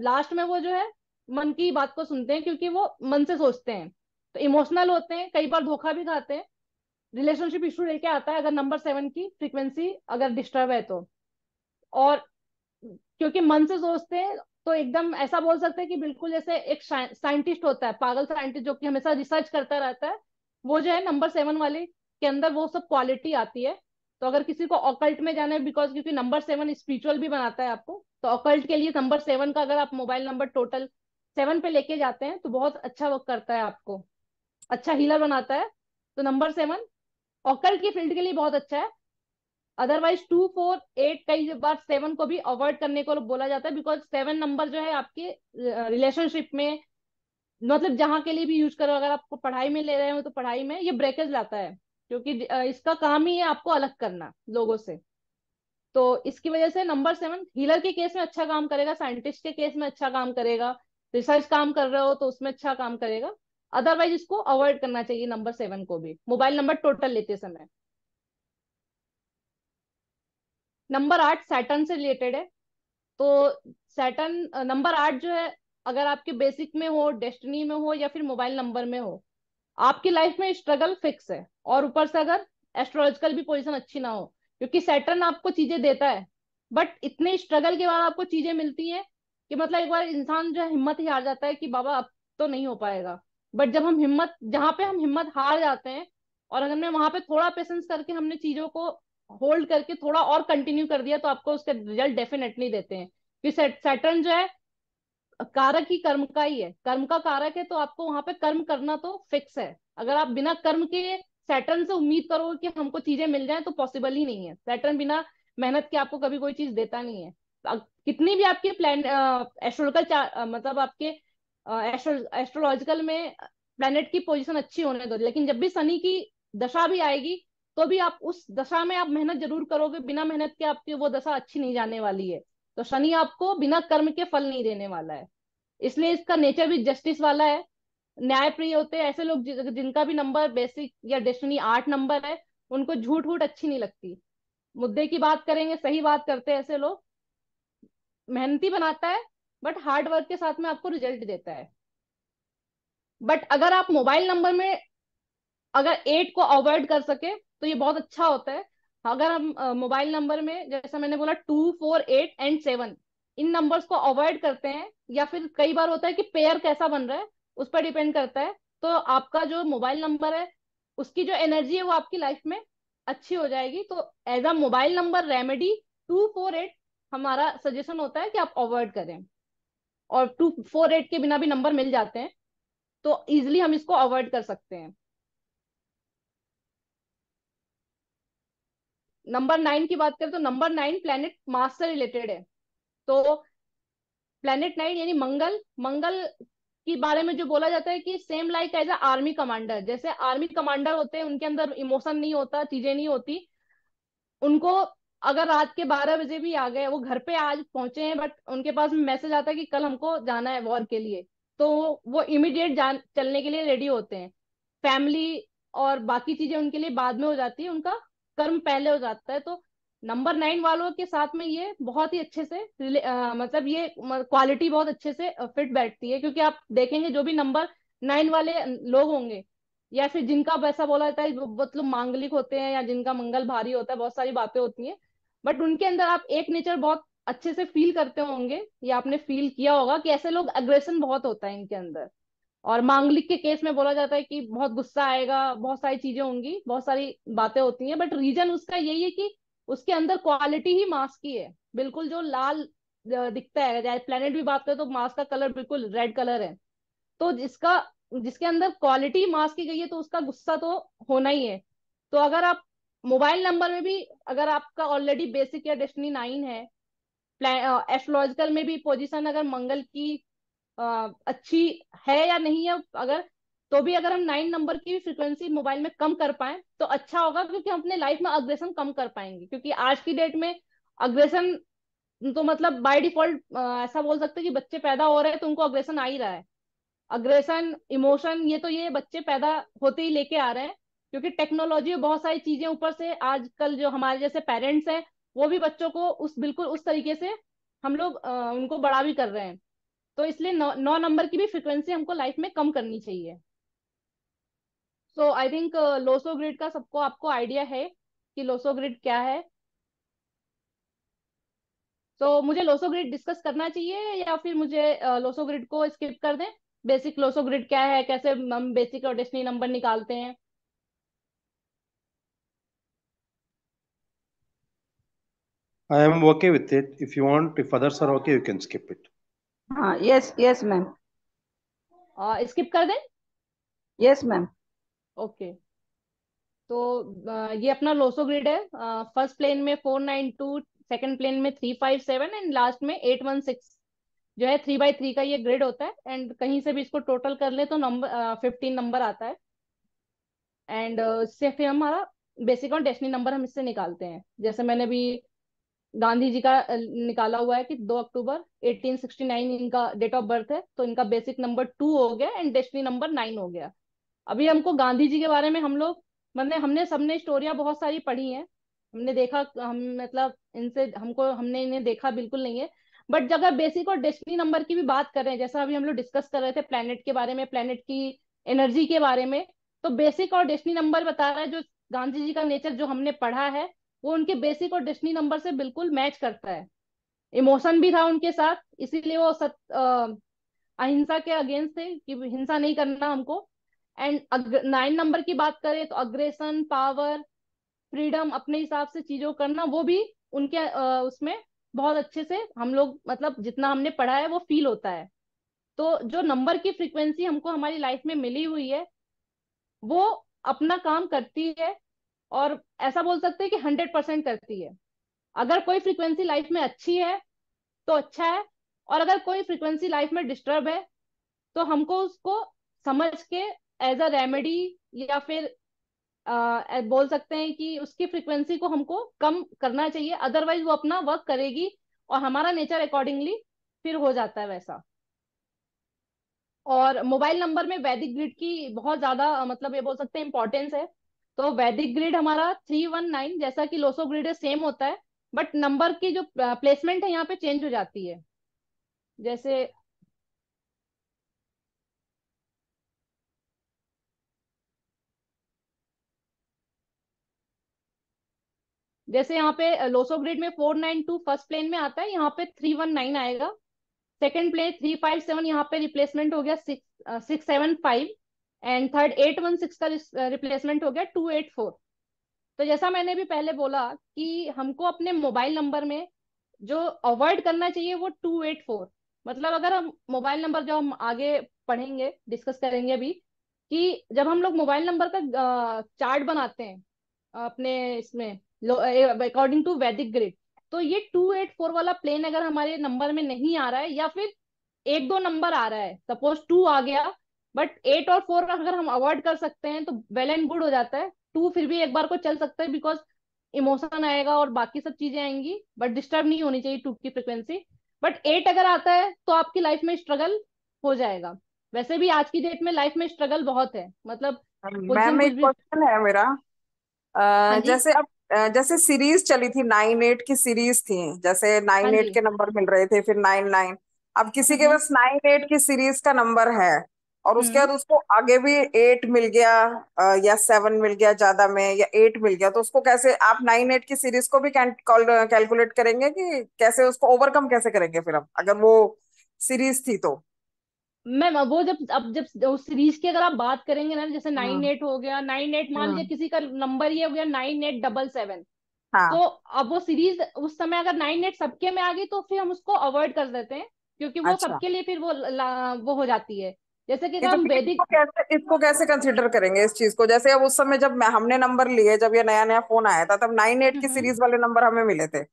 लास्ट में वो जो है मन की बात को सुनते हैं, क्योंकि वो मन से सोचते हैं। तो इमोशनल होते हैं, कई बार धोखा भी खाते हैं, रिलेशनशिप इशू लेके आता है अगर नंबर 7 की फ्रीक्वेंसी अगर डिस्टर्ब है तो। और क्योंकि मन से सोचते हैं तो एकदम ऐसा बोल सकते हैं कि बिल्कुल जैसे एक साइंटिस्ट होता है, पागल साइंटिस्ट जो कि हमेशा रिसर्च करता रहता है, वो जो है नंबर 7 वाले के अंदर वो सब क्वालिटी आती है। तो अगर किसी को ऑकल्ट में जाना है, बिकॉज क्योंकि नंबर 7 स्पिरिचुअल भी बनाता है आपको, तो ऑकल्ट के लिए नंबर 7 का अगर आप मोबाइल नंबर टोटल 7 पे लेके जाते हैं तो बहुत अच्छा वर्क करता है, आपको अच्छा हीलर बनाता है। तो नंबर 7 ऑकल्ट की फील्ड के लिए बहुत अच्छा है। अदरवाइज 2 4 8 कई बार 7 को भी अवॉइड करने को बोला जाता है, बिकॉज 7 नंबर जो है आपके रिलेशनशिप में, मतलब जहां के लिए भी यूज करो, अगर आपको पढ़ाई में ले रहे हो तो पढ़ाई में ये ब्रेकेज लाता है, क्योंकि इसका काम ही है आपको अलग करना लोगों से। तो इसकी वजह से नंबर 7 हीलर के केस में अच्छा काम करेगा, साइंटिस्ट के केस में अच्छा काम करेगा, रिसर्च काम कर रहे हो तो उसमें अच्छा काम करेगा। अदरवाइज इसको अवॉइड करना चाहिए नंबर 7 को भी मोबाइल नंबर टोटल लेते समय। नंबर 8 सैटर्न से रिलेटेड है। तो सैटर्न नंबर 8 जो है, अगर आपके बेसिक में हो, डेस्टिनी में हो, या फिर मोबाइल नंबर में हो, आपकी लाइफ में स्ट्रगल फिक्स है। और ऊपर से अगर एस्ट्रोलॉजिकल भी पोजीशन अच्छी ना हो, क्योंकि सैटर्न आपको चीजें देता है, बट इतने स्ट्रगल के बाद आपको चीजें मिलती हैं कि मतलब एक बार इंसान जो है हिम्मत ही हार जाता है कि बाबा अब तो नहीं हो पाएगा। बट जब हम हिम्मत, जहां पे हम हिम्मत हार जाते हैं और अगर हमने वहां पे थोड़ा पेशेंस करके हमने चीजों को होल्ड करके थोड़ा और कंटिन्यू कर दिया, तो आपको उसके रिजल्ट डेफिनेटली देते हैं। कि सैटर्न जो है कारक ही कर्म का ही है, कर्म का कारक है, तो आपको वहां पे कर्म करना तो फिक्स है। अगर आप बिना कर्म के सैटर्न से उम्मीद करोगे कि हमको चीजें मिल जाए, तो पॉसिबल ही नहीं है। सैटर्न बिना मेहनत के आपको कभी कोई चीज देता नहीं है। तो कितनी भी आपकी प्लान एस्ट्रोलॉजिकल मतलब आपके एस्ट्रोलॉजिकल में प्लेनेट की पोजीशन अच्छी होने दो, लेकिन जब भी शनि की दशा भी आएगी तो भी आप उस दशा में आप मेहनत जरूर करोगे, बिना मेहनत के आपकी वो दशा अच्छी नहीं जाने वाली है। तो शनि आपको बिना कर्म के फल नहीं देने वाला है। इसलिए इसका नेचर भी जस्टिस वाला है, न्याय प्रिय होते हैं ऐसे लोग जिनका भी नंबर बेसिक या डेस्टिनी 8 नंबर है। उनको झूठ वूठ अच्छी नहीं लगती, मुद्दे की बात करेंगे, सही बात करते हैं ऐसे लोग। मेहनती बनाता है बट हार्ड वर्क के साथ में आपको रिजल्ट देता है। बट अगर आप मोबाइल नंबर में अगर 8 को अवॉइड कर सके तो ये बहुत अच्छा होता है। अगर हम मोबाइल नंबर में जैसा मैंने बोला 2 4 8 एंड 7 इन नंबर्स को अवॉइड करते हैं, या फिर कई बार होता है कि पेयर कैसा बन रहा है उस पर डिपेंड करता है, तो आपका जो मोबाइल नंबर है उसकी जो एनर्जी है वो आपकी लाइफ में अच्छी हो जाएगी। तो as a mobile number remedy 2 4 8 हमारा सजेशन होता है कि आप अवॉइड करें। और 2 4 8 के बिना भी नंबर मिल जाते हैं, तो इजिली हम इसको अवॉइड कर सकते हैं। नंबर 9 की बात करें तो नंबर 9 प्लेनेट मार्स से रिलेटेड है। तो प्लेनेट 9 यानी मंगल, मंगल के बारे में जो बोला जाता है कि same like as a army commander, जैसे आर्मी कमांडर होते हैं उनके अंदर इमोशन नहीं होता, चीजें नहीं होती उनको। अगर रात के 12 बजे भी आ गए, वो घर पे आज पहुंचे हैं बट उनके पास मैसेज आता है कि कल हमको जाना है वॉर के लिए, तो वो इमीडिएट जान चलने के लिए रेडी होते हैं। फैमिली और बाकी चीजें उनके लिए बाद में हो जाती है, उनका कर्म पहले हो जाता है। तो नंबर 9 वालों के साथ में ये बहुत ही अच्छे से मतलब ये क्वालिटी बहुत अच्छे से फिट बैठती है, क्योंकि आप देखेंगे जो भी नंबर 9 वाले लोग होंगे, या फिर जिनका वैसा बोला जाता है बहुत लोग मांगलिक होते हैं या जिनका मंगल भारी होता है, बहुत सारी बातें होती हैं, बट उनके अंदर आप एक नेचर बहुत अच्छे से फील करते होंगे, या आपने फील किया होगा कि ऐसे लोग अग्रेशन बहुत होता है इनके अंदर। और मांगलिक के केस में बोला जाता है कि बहुत गुस्सा आएगा, बहुत सारी चीजें होंगी, बहुत सारी बातें होती हैं, बट रीजन उसका यही है कि उसके अंदर क्वालिटी ही मार्स की है। बिल्कुल जो लाल दिखता है, चाहे प्लेनेट भी बात करें तो मार्स का कलर बिल्कुल रेड कलर है। तो जिसके अंदर क्वालिटी मार्क्स की गई है तो उसका गुस्सा तो होना ही है। तो अगर आप मोबाइल नंबर में भी, अगर आपका ऑलरेडी बेसिक या डेस्टिनी 9 है, एस्ट्रोलॉजिकल में भी पोजीशन अगर मंगल की अच्छी है या नहीं है, अगर तो भी अगर हम 9 नंबर की फ्रीक्वेंसी मोबाइल में कम कर पाए तो अच्छा होगा, क्योंकि हम अपने लाइफ में अग्रेशन कम कर पाएंगे। क्योंकि आज की डेट में अग्रेशन तो मतलब बाय डिफॉल्ट ऐसा बोल सकते हैं कि बच्चे पैदा हो रहे हैं तो उनको अग्रेशन आ ही रहा है। अग्रेशन, इमोशन, ये बच्चे पैदा होते ही लेके आ रहे हैं। क्योंकि टेक्नोलॉजी और बहुत सारी चीजें ऊपर से आजकल जो हमारे जैसे पेरेंट्स हैं वो भी बच्चों को उस बिल्कुल उस तरीके से हम लोग उनको बड़ा भी कर रहे हैं। तो इसलिए 9 नंबर की भी फ्रिक्वेंसी हमको लाइफ में कम करनी चाहिए। सो आई थिंक लोसो ग्रिड का सबको आपको आइडिया है कि लोसो ग्रिड क्या है। तो मुझे लोसो ग्रिड डिस्कस करना चाहिए या फिर मुझे लोसो ग्रिड को स्किप कर दें? बेसिक लोसो ग्रिड क्या है, कैसे हम बेसिक और डेस्टिनी नंबर निकालते हैं? I am okay with it. If you want, if others are okay, you can skip it. हाँ, yes, yes, ma'am. स्किप कर दें? Yes, ma'am. ओके। तो ये अपना लोसो ग्रिड है। फर्स्ट प्लेन में 492, सेकंड प्लेन में 357 एंड लास्ट में 816 जो है 3 बाई 3 का ये ग्रिड होता है। एंड कहीं से भी इसको टोटल कर ले तो नंबर 15 नंबर आता है। एंड इससे फिर हमारा बेसिक और डेस्टिनी नंबर हम इससे निकालते हैं। जैसे मैंने भी गांधी जी का निकाला हुआ है कि 2 अक्टूबर 1869 इनका डेट ऑफ बर्थ है, तो इनका बेसिक नंबर 2 हो गया एंड डेस्टिनी नंबर 9 हो गया। अभी हमको गांधी जी के बारे में हम लोग मतलब हमने सबने स्टोरियां बहुत सारी पढ़ी हैं, हमने देखा, हम मतलब इनसे हमको हमने इन्हें देखा बिल्कुल नहीं है। बट अगर बेसिक और डेस्टिनी नंबर की भी बात करें, जैसा अभी हम लोग डिस्कस कर रहे थे प्लेनेट के बारे में, प्लेनेट की एनर्जी के बारे में, तो बेसिक और डेस्टिनी नंबर बता रहा है जो गांधी जी का नेचर जो हमने पढ़ा है वो उनके बेसिक और डेस्टिनी नंबर से बिल्कुल मैच करता है। इमोशन भी था उनके साथ, इसीलिए वो अहिंसा के अगेंस्ट थे कि हिंसा नहीं करना हमको। एंड 9 नंबर की बात करें तो अग्रेशन, पावर, फ्रीडम, अपने हिसाब से चीजों को करना, वो भी उनके उसमें बहुत अच्छे से हम लोग मतलब जितना हमने पढ़ा है वो फील होता है। तो जो नंबर की फ्रीक्वेंसी हमको हमारी लाइफ में मिली हुई है वो अपना काम करती है, और ऐसा बोल सकते हैं कि 100% करती है। अगर कोई फ्रीक्वेंसी लाइफ में अच्छी है तो अच्छा है, और अगर कोई फ्रीक्वेंसी लाइफ में डिस्टर्ब है तो हमको उसको समझ के एज अ रेमेडी या फिर बोल सकते हैं कि उसकी फ्रीक्वेंसी को हमको कम करना चाहिए। अदरवाइज वो अपना वर्क करेगी और हमारा नेचर अकॉर्डिंगली फिर हो जाता है वैसा। और मोबाइल नंबर में वैदिक ग्रिड की बहुत ज्यादा मतलब ये बोल सकते हैं इंपॉर्टेंस है। तो वैदिक ग्रिड हमारा 319 जैसा कि लोसो ग्रिड है सेम होता है, बट नंबर की जो प्लेसमेंट है यहाँ पे चेंज हो जाती है। जैसे जैसे यहाँ पे लोसो ग्रिड में 492 फर्स्ट प्लेन में आता है, यहाँ पे 319 आएगा। सेकंड प्लेन 357 यहाँ पे रिप्लेसमेंट हो गया 675। एंड थर्ड 816 का रिप्लेसमेंट हो गया 284। तो जैसा मैंने भी पहले बोला कि हमको अपने मोबाइल नंबर में जो अवॉइड करना चाहिए वो 284। मतलब अगर हम मोबाइल नंबर जो हम आगे पढ़ेंगे डिस्कस करेंगे अभी, कि जब हम लोग मोबाइल नंबर का चार्ट बनाते हैं अपने इसमें अकॉर्डिंग टू वैदिक ग्रिड, तो ये 284 वाला प्लेन अगर हमारे नंबर में नहीं आ रहा है या फिर एक दो नंबर आ रहा है, सपोज 2 आ गया, बट 8 और 4 अगर हम अवॉइड कर सकते हैं तो वेल एंड गुड हो जाता है। 2 फिर भी एक बार को चल सकता है बिकॉज इमोशन आएगा और बाकी सब चीजें आएंगी, बट डिस्टर्ब नहीं होनी चाहिए 2 की फ्रिक्वेंसी। बट 8 अगर आता है तो आपकी लाइफ में स्ट्रगल हो जाएगा। वैसे भी आज की डेट में लाइफ में स्ट्रगल बहुत है, मतलब पोजीशन मैम कुछ एक भी। क्वेश्चन है मेरा। हाँ जी। जैसे अब जैसे सीरीज चली थी, 9-8 की सीरीज थी, जैसे हाँ 9-8 जी। के नंबर मिल रहे थे, फिर 9-9। अब किसी के हम्म। पास 9-8 की सीरीज का नंबर है और उसके हम्म। बाद उसको आगे भी 8 मिल गया, या 7 मिल गया ज्यादा में, या 8 मिल गया, तो उसको कैसे आप 9-8 की सीरीज को भी कैलकुलेट करेंगे कि कैसे उसको ओवरकम कैसे करेंगे फिर हम, अगर वो सीरीज थी तो? मैम वो जब अब जब सीरीज की अगर आप बात करेंगे ना, जैसे नाइन हम्म एट हो गया, 9 8 मान लीजिए हम्म किसी का नंबर ये हो गया 9877, तो हाँ। अब वो सीरीज उस समय अगर 9 8 सबके में आ गई तो फिर हम उसको अवॉइड कर देते हैं, क्योंकि वो अच्छा, सबके लिए फिर वो हो जाती है। जैसे कि ये अगर तो हम फिर वैदिक। इसको कैसे कंसिडर करेंगे इस चीज को? जैसे अब उस समय जब हमने नंबर लिए, जब ये नया नया फोन आया था, तब 9 8 की हम्म सीरीज वाले नंबर हमें मिले थे।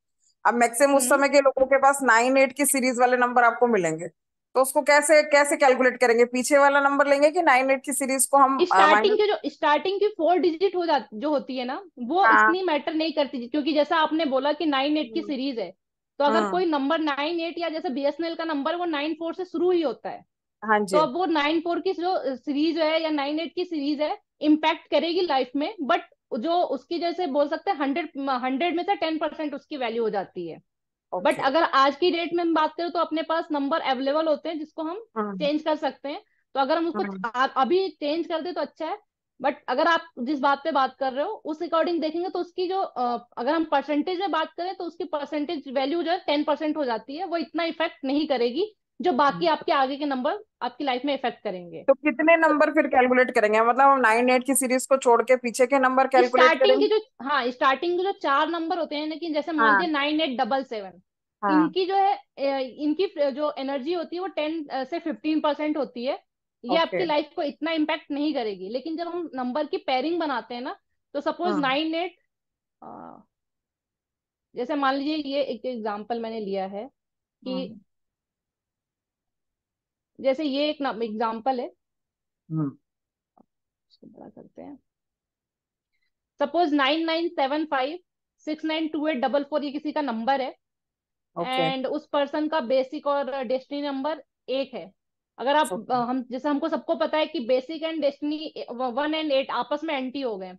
अब मैक्सिमम उस हम्म समय के लोगों के पास 9 8 की सीरीज वाले नंबर आपको मिलेंगे, तो उसको कैसे कैसे कैलकुलेट करेंगे? पीछे वाला नंबर लेंगे कि 9 8 की सीरीज को हम माइनस? स्टार्टिंग की 4 डिजिट हो जा जो होती है ना, वो हाँ। इतनी मैटर नहीं करती, क्योंकि जैसा आपने बोला कि 9 8 की हम्म सीरीज है, तो अगर हम्म, कोई नंबर 9 8, या जैसे बीएसएनएल का नंबर वो 9 4 से शुरू ही होता है, हाँ तो जी। अब वो 9 4 की जो सीरीज है या 9 8 की सीरीज है, इम्पैक्ट करेगी लाइफ में, बट जो उसकी जैसे बोल सकते हैं 100 में से 10% उसकी वैल्यू हो जाती है। But okay. अगर आज की डेट में हम बात करें तो अपने पास नंबर अवेलेबल होते हैं जिसको हम हम्म चेंज कर सकते हैं, तो अगर हम उसको हम्म अभी चेंज कर दे तो अच्छा है। बट अगर आप जिस बात पे बात कर रहे हो उस अकॉर्डिंग देखेंगे तो उसकी जो अगर हम परसेंटेज में बात करें तो उसकी परसेंटेज वैल्यू जो है 10% हो जाती है, वो इतना इफेक्ट नहीं करेगी जो बाकी आपके आगे के नंबर आपकी लाइफ में इफेक्ट करेंगे। तो कितने नंबर फिर कैलकुलेट करेंगे? मतलब हम 9 8 की सीरीज को छोड़ के पीछे के नंबर कैलकुलेट स्टार्टिंग करेंगे? की जो हाँ स्टार्टिंग के जो 4 नंबर होते हैं, लेकिन जैसे मान हाँ लीजिए 9877, हाँ। इनकी जो है इनकी जो एनर्जी होती है वो 10 से 15% होती है। ये ओके। आपकी लाइफ को इतना इम्पैक्ट नहीं करेगी, लेकिन जब हम नंबर की पेयरिंग बनाते हैं ना, तो सपोज हम्म 9 8, जैसे मान लीजिए ये एक एग्जांपल मैंने लिया है कि हम्म जैसे ये एक एग्जांपल है, हम्म इसको बड़ा करते हैं। सपोज 9975 692844, ये किसी का नंबर है, ओके। एंड उस पर्सन का बेसिक और डेस्टिनी नंबर एक है। अगर आप ओके। हम जैसे हमको सबको पता है कि बेसिक एंड डेस्टिनी 1 और 8 आपस में एंटी हो गए,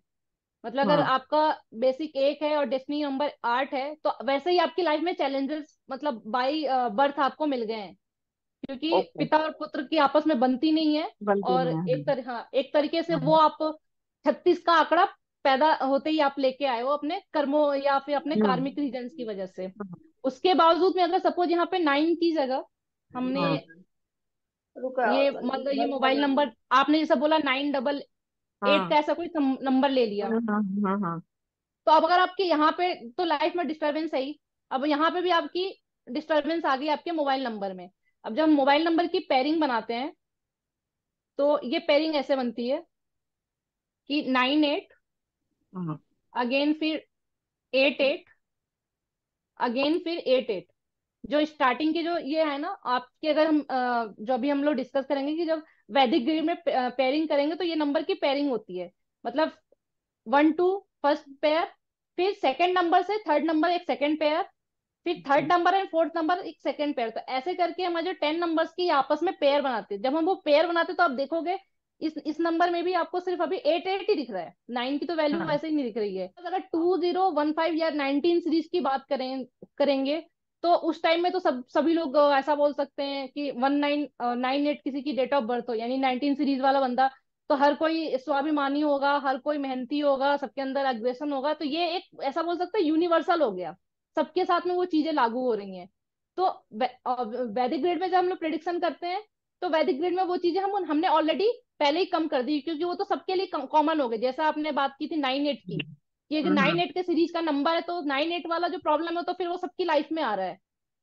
मतलब अगर हम्म आपका बेसिक एक है और डेस्टिनी नंबर 8 है, तो वैसे ही आपकी लाइफ में चैलेंजेस मतलब बाई बर्थ आपको मिल गए हैं, क्योंकि ओके। पिता और पुत्र की आपस में बनती नहीं है। बनती और नहीं है। हाँ, एक तरीके से वो हम्म आप 36 का आंकड़ा पैदा होते ही आप लेके आए हो अपने कर्मों या फिर अपने कार्मिक हम्म रीजंस की वजह से। उसके बावजूद में अगर सपोज यहाँ पे 9 की जगह हमने हम्म ये मतलब ये मोबाइल नंबर आपने जैसा बोला 9 8 8 हम्म का ऐसा कोई नंबर ले लिया, हम्म। तो अब अगर आपके यहाँ पे तो लाइफ में डिस्टरबेंस है ही, अब यहाँ पे भी आपकी डिस्टरबेंस आ गई आपके मोबाइल नंबर में। अब जब हम मोबाइल नंबर की पेयरिंग बनाते हैं तो ये पेयरिंग ऐसे बनती है कि 9 8, हम्म अगेन फिर 8 8, अगेन फिर 8 8। जो स्टार्टिंग के जो ये है ना आपके, अगर हम जो अभी हम लोग डिस्कस करेंगे कि जब वैदिक ग्रिड में पेयरिंग करेंगे तो ये नंबर की पेयरिंग होती है, मतलब 1 2 फर्स्ट पेयर, फिर सेकंड नंबर से थर्ड नंबर एक सेकंड पेयर, फिर third number and fourth number एक सेकंड पेयर, तो ऐसे करके हमारे जो 10 नंबर्स की आपस में पेयर बनाते हैं। जब हम वो पेयर बनाते हैं तो आप देखोगे इस नंबर में भी आपको सिर्फ अभी 8 8 ही दिख रहा है, 9 की तो वैल्यू हम्म वैसे ही नहीं दिख रही है। तो अगर 2015 या 19 सीरीज की बात करेंगे तो उस टाइम में तो सभी लोग ऐसा बोल सकते हैं कि 1998 किसी की डेट ऑफ बर्थ हो, यानी 19 सीरीज वाला बंदा, तो हर कोई स्वाभिमानी होगा, हर कोई मेहनती होगा, सबके अंदर एग्रेशन होगा, तो ये एक ऐसा बोल सकते हैं यूनिवर्सल हो गया, सबके साथ में वो चीजें लागू हो रही हैं। तो वैदिक ग्रेड में जब हम लोग प्रिडिक्शन करते हैं तो वैदिक ग्रेड में वो चीजें हमने ऑलरेडी पहले ही कम कर दी, क्योंकि वो तो सबके लिए कॉमन हो गए। जैसा आपने बात की थी 9 8 की, कि अगर नाइन हम्म एट के सीरीज का नंबर है तो 9 8 वाला जो प्रॉब्लम है तो फिर वो सबकी लाइफ में आ रहा है।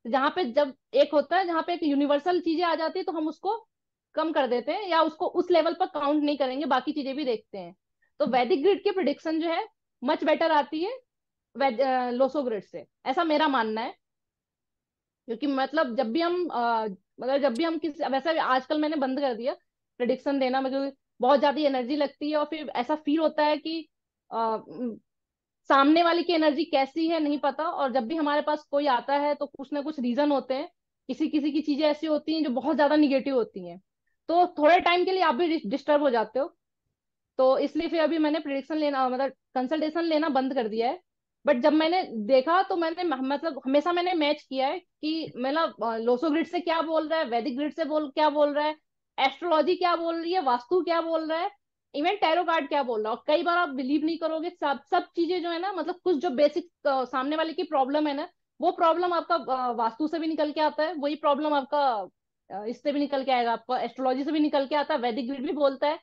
तो जहाँ पे जब एक होता है, जहाँ पे एक यूनिवर्सल चीजें आ जाती है तो हम उसको कम कर देते हैं या उसको उस लेवल पर काउंट नहीं करेंगे, बाकी चीजें भी देखते हैं। तो वैदिक ग्रिड की प्रिडिक्शन जो है मच बेटर आती है लोसो ग्रिड से, ऐसा मेरा मानना है। क्योंकि मतलब जब भी हम किसी, वैसे भी आजकल मैंने बंद कर दिया प्रिडिक्शन देना, मतलब बहुत ज्यादा एनर्जी लगती है और फिर ऐसा फील होता है कि सामने वाले की एनर्जी कैसी है नहीं पता, और जब भी हमारे पास कोई आता है तो कुछ ना कुछ रीजन होते हैं, किसी किसी की चीजें ऐसी होती हैं जो बहुत ज्यादा निगेटिव होती हैं, तो थोड़े टाइम के लिए आप भी डिस्टर्ब हो जाते हो। तो इसलिए फिर अभी मैंने प्रिडिक्शन लेना मतलब कंसल्टेशन लेना बंद कर दिया है। बट जब मैंने देखा तो मैंने मतलब हमेशा मैंने मैच किया है कि मतलब लोसो ग्रिड से क्या बोल रहा है, वैदिक ग्रिड से क्या बोल रहा है, एस्ट्रोलॉजी क्या बोल रही है, वास्तु क्या बोल रहा है, इवन टैरो कार्ड क्या बोल रहा है। और कई बार आप बिलीव नहीं करोगे, सब सब चीजें जो है ना, मतलब कुछ जो बेसिक सामने वाले की प्रॉब्लम है ना, वो प्रॉब्लम आपका वास्तु से भी निकल के आता है, वही प्रॉब्लम आपका इससे भी निकल के आएगा, आपको एस्ट्रोलॉजी से भी निकल के आता है, वैदिक ग्रिड भी बोलता है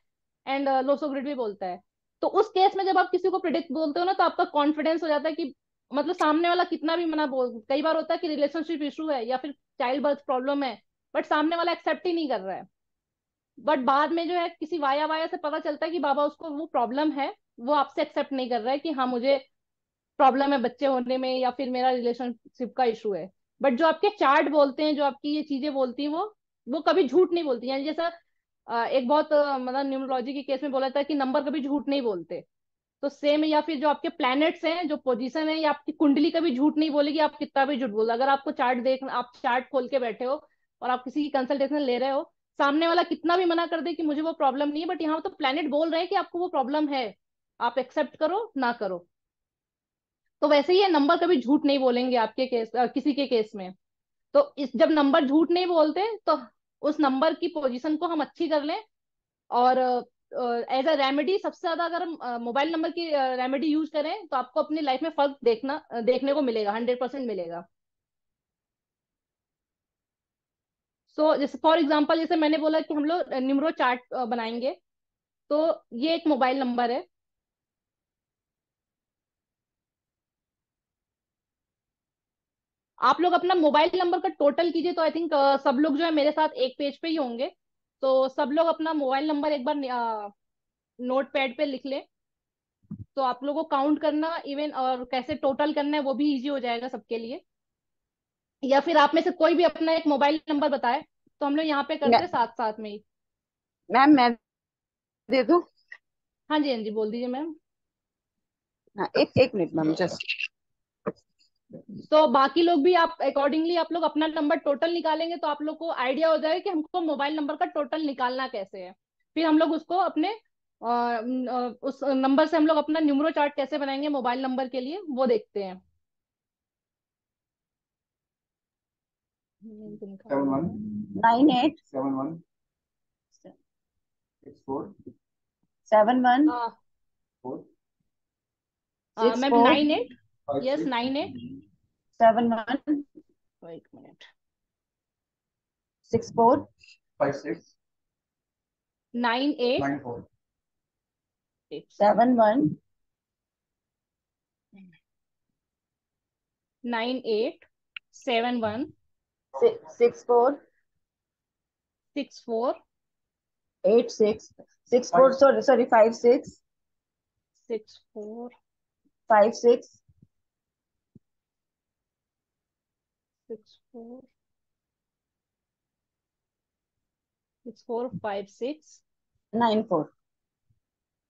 एंड लोसो ग्रिड भी बोलता है। तो उस केस में जब आप किसी को प्रिडिक्ट बोलते हो ना, तो आपका कॉन्फिडेंस हो जाता है कि मतलब सामने वाला कितना भी मना बोल, कई बार होता है कि रिलेशनशिप इशू है या फिर चाइल्ड बर्थ प्रॉब्लम है, बट सामने वाला एक्सेप्ट ही नहीं कर रहा है। बट बाद में जो है किसी वाया वाया से पता चलता है कि बाबा उसको वो प्रॉब्लम है, वो आपसे एक्सेप्ट नहीं कर रहा है कि हाँ मुझे प्रॉब्लम है बच्चे होने में या फिर मेरा रिलेशनशिप का इशू है। बट जो आपके चार्ट बोलते हैं, जो आपकी ये चीजें बोलती हैं, वो कभी झूठ नहीं बोलती। यानी जैसा एक बहुत मतलब न्यूमरोलॉजी के केस में बोला था कि नंबर कभी झूठ नहीं बोलते। तो सेम, या फिर जो आपके प्लैनेट्स हैं, जो पोजीशन है, या आपकी कुंडली कभी झूठ नहीं बोलेगी, आप कितना भी झूठ बोलो। अगर आपको चार्ट देख, आप चार्ट खोल के बैठे हो और आप किसी की कंसल्टेशन ले रहे हो, सामने वाला कितना भी मना कर दे कि मुझे वो प्रॉब्लम नहीं है, बट यहाँ तो प्लैनेट बोल रहे हैं कि आपको वो प्रॉब्लम है, आप एक्सेप्ट करो ना करो। तो वैसे ही ये नंबर कभी झूठ नहीं बोलेंगे आपके केस, किसी के केस में। तो इस जब नंबर झूठ नहीं बोलते, तो उस नंबर की पोजीशन को हम अच्छी कर लें। और एज अ रेमेडी सबसे ज्यादा अगर हम मोबाइल नंबर की रेमेडी यूज करें, तो आपको अपनी लाइफ में फर्क देखने को मिलेगा, 100% मिलेगा। जैसे फॉर एग्जांपल, जैसे मैंने बोला कि हम लोग न्यूमरो चार्ट बनाएंगे। तो ये एक मोबाइल नंबर है। आप लोग अपना मोबाइल नंबर का टोटल कीजिए, तो आई थिंक सब लोग जो है मेरे साथ एक पेज पे ही होंगे। तो सब लोग अपना मोबाइल नंबर एक बार नोट पैड पे लिख लें। तो आप लोगों को काउंट करना इवन और कैसे टोटल करना है वो भी इजी हो जाएगा सबके लिए। या फिर आप में से कोई भी अपना एक मोबाइल नंबर बताए, तो हम लोग यहाँ पे करते हैं साथ साथ में ही। मैम मैं दे दूं? हाँ जी, हाँ जी, बोल दीजिए मैम। हाँ, एक एक मिनट मैम, जस्ट। तो बाकी लोग भी आप अकॉर्डिंगली आप लोग अपना नंबर टोटल निकालेंगे, तो आप लोग को आइडिया हो जाएगा कि हमको मोबाइल नंबर का टोटल निकालना कैसे है। फिर हम लोग उसको अपने उस नंबर से हम लोग अपना न्यूमरो चार्ट कैसे बनाएंगे मोबाइल नंबर के लिए, वो देखते हैं। 7-1, 9-8 7-1, 6-4, 7-1 4, मैम 6-4 9-8, 5, यस 6, 9-8। 7-1 एक minute. 6-4 5, 6, 9-8 9, 4. 7-1 9-8-7-1 6-4 6-4 8-6 6-4, sorry 5-6 6-4 5-6 6-4 6-4-5-6 9-4.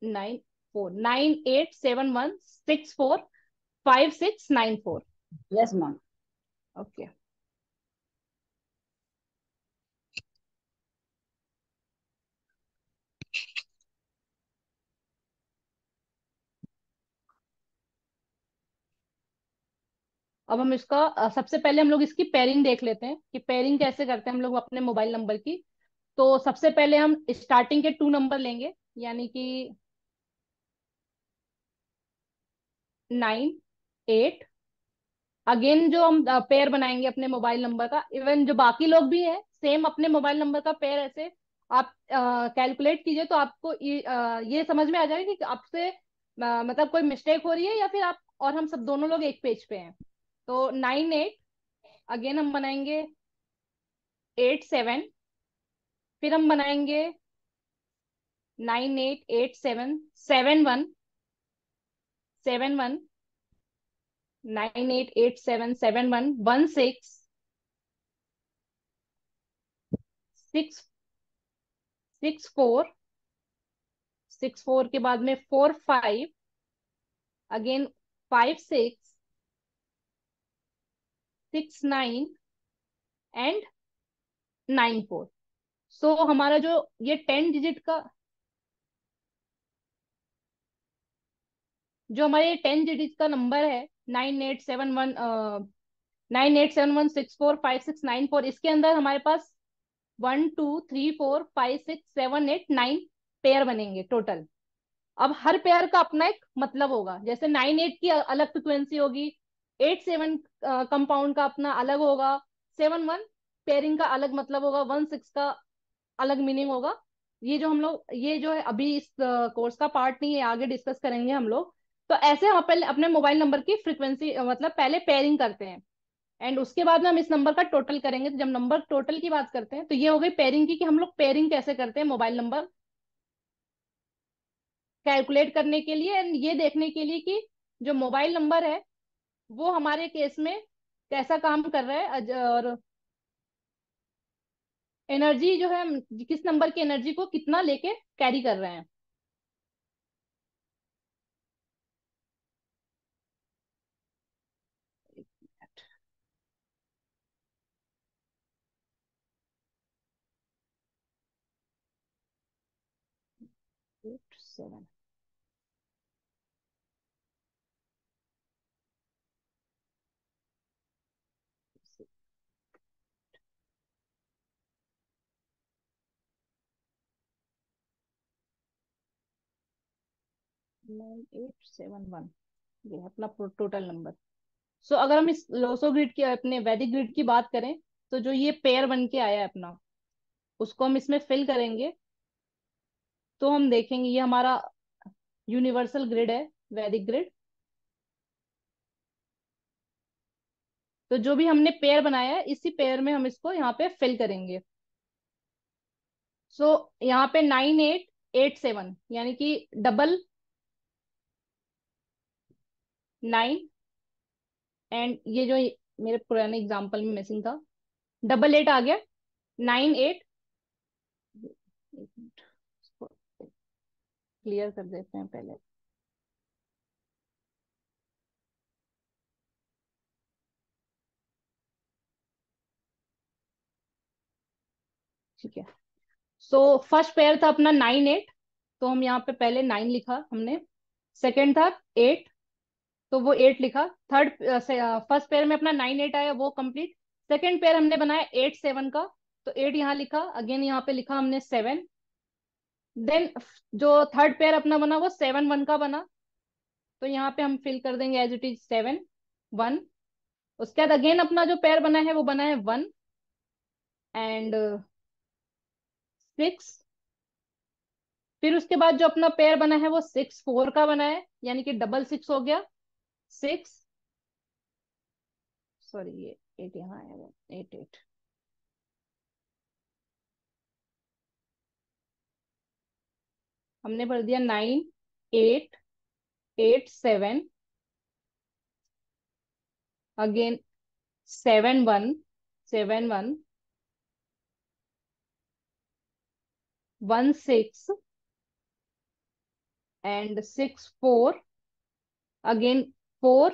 9-4 9-8-7-1-6-4-5-6-9-4। Yes ma'am. Okay. अब हम इसका सबसे पहले हम लोग इसकी पेयरिंग देख लेते हैं कि पेयरिंग कैसे करते हैं हम लोग अपने मोबाइल नंबर की। तो सबसे पहले हम स्टार्टिंग के 2 नंबर लेंगे, यानी कि 9-8। अगेन जो हम पेयर बनाएंगे अपने मोबाइल नंबर का, इवन जो बाकी लोग भी हैं सेम अपने मोबाइल नंबर का पेयर ऐसे आप कैलकुलेट कीजिए, तो आपको ये समझ में आ जाएगा कि आपसे मतलब कोई मिस्टेक हो रही है या फिर आप और हम सब दोनों लोग एक पेज पे हैं। तो 9-8, अगेन हम बनाएंगे 8-7, फिर हम बनाएंगे 9-8-8-7-7-1 7-1 9-8-8-7-7-1 1-6 6-4 6-4 के बाद में 4-5, अगेन 5-6 6-9 एंड 9-4। सो हमारा जो ये 10 डिजिट का, जो हमारे 10 डिजिट का नंबर है 9871 इसके अंदर हमारे पास 1 2 3 4 5 6 7 8 9 पेयर बनेंगे टोटल। अब हर पेयर का अपना एक मतलब होगा, जैसे 9-8 की अलग फ्रिक्वेंसी होगी, 8-7 कंपाउंड का अपना अलग होगा, 7-1 पेयरिंग का अलग मतलब होगा, 1 6 का अलग मीनिंग होगा। ये जो हम लोग, ये जो है अभी इस कोर्स का पार्ट नहीं है, आगे डिस्कस करेंगे हम लोग। तो ऐसे हम पहले अपने मोबाइल नंबर की फ्रीक्वेंसी मतलब पहले पेयरिंग करते हैं, एंड उसके बाद में हम इस नंबर का टोटल करेंगे। तो जब नंबर टोटल की बात करते हैं तो ये हो गई पेयरिंग की, कि हम लोग पेयरिंग कैसे करते हैं मोबाइल नंबर कैलकुलेट करने के लिए, एंड ये देखने के लिए कि जो मोबाइल नंबर है वो हमारे केस में कैसा काम कर रहा है, और एनर्जी जो है हम किस नंबर की एनर्जी को कितना लेके कैरी कर रहे हैं। एट सेवन 9871, ये है अपना टोटल नंबर। सो अगर हम इस लोसो ग्रिड की, अपने वैदिक ग्रिड की बात करें, तो जो ये पेयर बन के आया है अपना, उसको हम इसमें फिल करेंगे। तो हम देखेंगे ये हमारा यूनिवर्सल ग्रिड है, वैदिक ग्रिड। तो जो भी हमने पेयर बनाया है, इसी पेयर में हम इसको यहाँ पे फिल करेंगे। सो यहाँ पे 9887, यानी कि डबल 9, एंड ये जो मेरे पुराने एग्जांपल में मिसिंग था, डबल 8 आ गया, 98। क्लियर कर देते हैं पहले। ठीक है। सो फर्स्ट पेयर था अपना 98, तो हम यहाँ पे पहले 9 लिखा हमने। सेकंड था 8, तो वो 8 लिखा। थर्ड, फर्स्ट पेयर में अपना 9 8 आया, वो कंप्लीट। सेकंड पेयर हमने बनाया 8 7 का, तो 8 यहाँ लिखा, अगेन यहाँ पे लिखा हमने 7। देन जो थर्ड पेयर अपना बना वो 7 1 का बना, तो यहाँ पे हम फिल कर देंगे एज इट इज 7 1। उसके बाद अगेन अपना जो पेयर बना है वो बना है 1 and 6। फिर उसके बाद जो अपना पेयर बना है वो 6 4 का बना है, यानी कि डबल 6 हो गया। 6, सॉरी ये 8 यहाँ आया, 8 8। हमने भर दिया 9887, again 7 1 7 1 and 6 4, again 4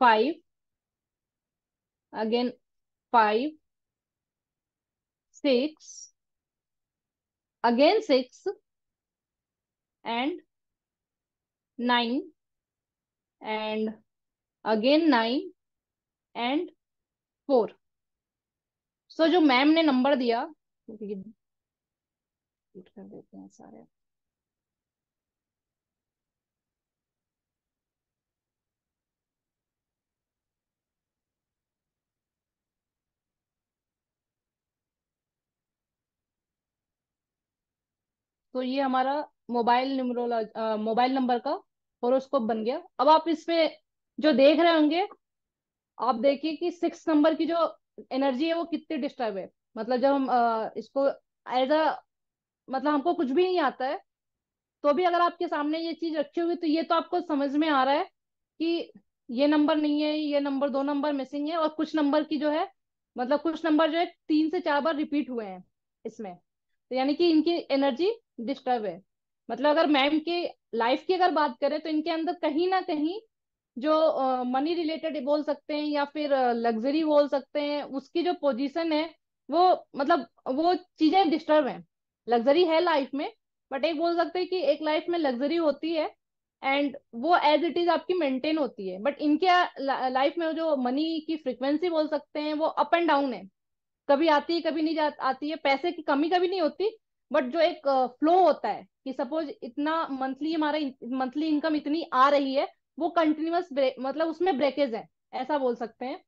5, again 5 6, again 6 and 9, and again 9 and 4। सो जो मैम ने नंबर दिया, repeat कर देते हैं सारे। तो ये हमारा मोबाइल नंबर का होरोस्कोप बन गया। अब आप इसमें जो देख रहे होंगे, आप देखिए कि 6 नंबर की जो एनर्जी है वो कितनी डिस्टर्ब है। मतलब जब हम इसको एज अ, मतलब हमको कुछ भी नहीं आता है, तो भी अगर आपके सामने ये चीज रखी हुई, तो ये तो आपको समझ में आ रहा है कि ये नंबर नहीं है, ये नंबर, 2 नंबर मिसिंग है, और कुछ नंबर की जो है, मतलब कुछ नंबर जो है 3 से 4 बार रिपीट हुए हैं इसमें। तो यानी कि इनकी एनर्जी डिस्टर्ब है। मतलब अगर मैम की लाइफ की अगर बात करें, तो इनके अंदर कहीं ना कहीं जो मनी रिलेटेड बोल सकते हैं, या फिर लग्जरी बोल सकते हैं, उसकी जो पोजीशन है वो, मतलब वो चीजें डिस्टर्ब हैं। लग्जरी है लाइफ में, बट एक बोल सकते हैं कि एक लाइफ में लग्जरी होती है, एंड वो एज इट इज आपकी मेंटेन होती है। बट इनके लाइफ में जो मनी की फ्रिक्वेंसी बोल सकते हैं वो अप एंड डाउन है, कभी आती है कभी नहीं आती है। पैसे की कमी कभी नहीं होती, बट जो एक फ्लो होता है कि सपोज इतना मंथली, हमारा मंथली इनकम इतनी आ रही है, वो कंटिन्यूअस मतलब उसमें ब्रेकेज है, ऐसा बोल सकते हैं।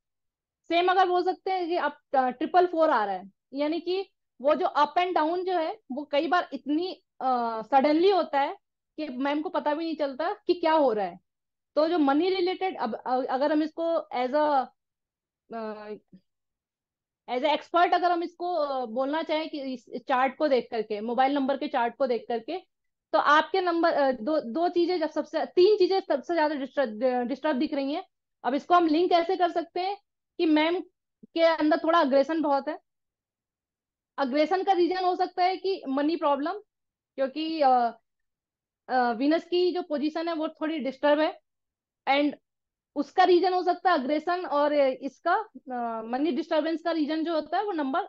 सेम अगर बोल सकते हैं कि आप 444 आ रहा है, यानी कि वो जो अप एंड डाउन जो है वो कई बार इतनी सडनली होता है कि मैम को पता भी नहीं चलता कि क्या हो रहा है। तो जो मनी रिलेटेड, अब अगर हम इसको एज एज ए एक्सपर्ट अगर हम इसको बोलना चाहें कि इस चार्ट को देख करके, मोबाइल नंबर के चार्ट को देख करके, तो आपके नंबर दो चीजें, जब सबसे तीन चीजें सबसे ज्यादा डिस्टर्ब दिख रही हैं। अब इसको हम लिंक कैसे कर सकते हैं कि मैम के अंदर थोड़ा अग्रेशन बहुत है। अग्रेशन का रीजन हो सकता है कि मनी प्रॉब्लम, क्योंकि वीनस की जो पोजीशन है वो थोड़ी डिस्टर्ब है, एंड उसका रीजन हो सकता है अग्रेशन, और इसका मनी डिस्टरबेंस का रीजन जो होता है वो नंबर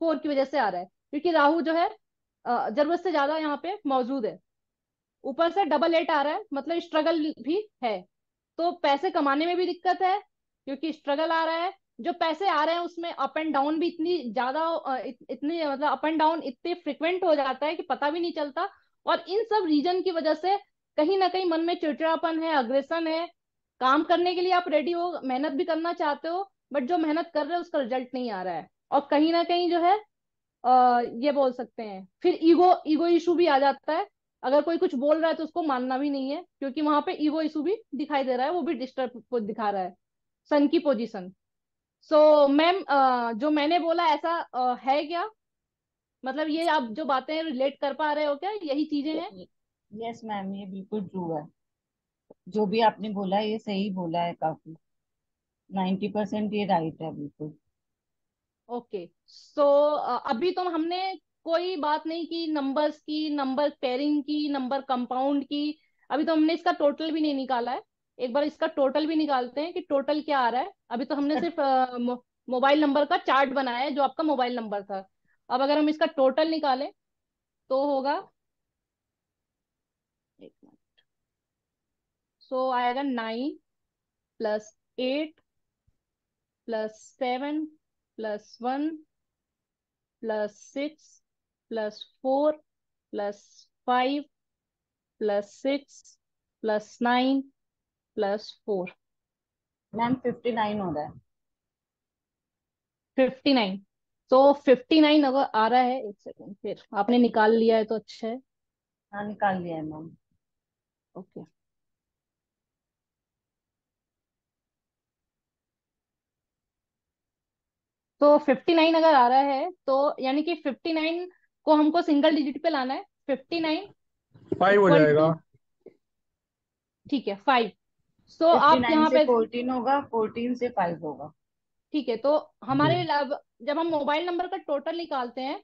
4 की वजह से आ रहा है, क्योंकि राहु जो है जरूरत से ज्यादा यहाँ पे मौजूद है। ऊपर से डबल 8 आ रहा है, मतलब स्ट्रगल भी है। तो पैसे कमाने में भी दिक्कत है क्योंकि स्ट्रगल आ रहा है। जो पैसे आ रहे हैं उसमें अप एंड डाउन भी इतनी ज्यादा इतनी मतलब अप एंड डाउन इतने फ्रिक्वेंट हो जाता है कि पता भी नहीं चलता। और इन सब रीजन की वजह से कहीं ना कहीं मन में चिड़चिड़ापन है, अग्रेशन है। काम करने के लिए आप रेडी हो, मेहनत भी करना चाहते हो, बट जो मेहनत कर रहे हो उसका रिजल्ट नहीं आ रहा है। और कहीं ना कहीं जो है ये बोल सकते हैं फिर ईगो ईगो इशू भी आ जाता है। अगर कोई कुछ बोल रहा है तो उसको मानना भी नहीं है, क्योंकि वहां पे ईगो इशू भी दिखाई दे रहा है, वो भी डिस्टर्ब को दिखा रहा है। सन की पोजीशन। सो मैम जो मैंने बोला ऐसा है क्या? मतलब ये आप जो बातें रिलेट कर पा रहे हो क्या, यही चीजें हैं? यस मैम, ये बिल्कुल ट्रू है। जो भी आपने बोला है ये सही बोला है, काफी 90% ये राइट है बिल्कुल। ओके। सो अभी तो हमने कोई बात नहीं की नंबर्स की, नंबर पेयरिंग की, नंबर कंपाउंड की। अभी तो हमने इसका टोटल भी नहीं निकाला है। एक बार इसका टोटल भी निकालते हैं कि टोटल क्या आ रहा है। अभी तो हमने सिर्फ मोबाइल नंबर का चार्ट बनाया है जो आपका मोबाइल नंबर था। अब अगर हम इसका टोटल निकालें तो होगा, एक मिनट, सो आएगा 9 + 8 + 7 + 1 +6 +4 +5 +6 +9 +4। मैम 59 हो रहा है। 59। तो 59 अगर आ रहा है, एक सेकंड, फिर आपने निकाल लिया है तो अच्छा है। हाँ निकाल लिया है मैम। ओके। तो 59 अगर आ रहा है तो यानी कि 59 को हमको सिंगल डिजिट पे लाना है। 59 5 हो इक्वल जाएगा। टू, ठीक है, 5। सो आप 59 यहाँ से पे, 14 होगा, 14 से 5 होगा। ठीक है, तो हमारे जब हम मोबाइल नंबर का टोटल निकालते हैं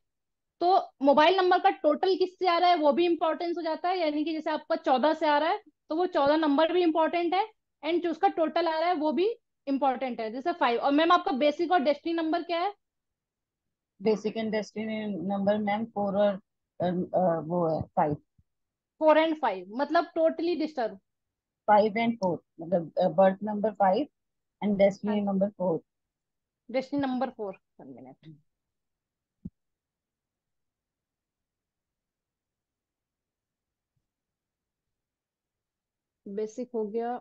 तो मोबाइल नंबर का टोटल किससे आ रहा है वो भी इंपॉर्टेंस हो जाता है। यानी कि जैसे आपका 14 से आ रहा है तो वो 14 नंबर भी इंपॉर्टेंट है, एंड जो उसका टोटल आ रहा है वो भी इंपॉर्टेंट है, जैसे 5। और मैम आपका बेसिक और डेस्टिनी नंबर क्या है? Basic and destiny number ma'am 4 और वो है 5। 4 और 5 मतलब टोटली डिस्टर्ब। 5 एंड 4 मतलब birth number 5 and destiny number 4। Destiny number 4। 1 minute. Basic हो गया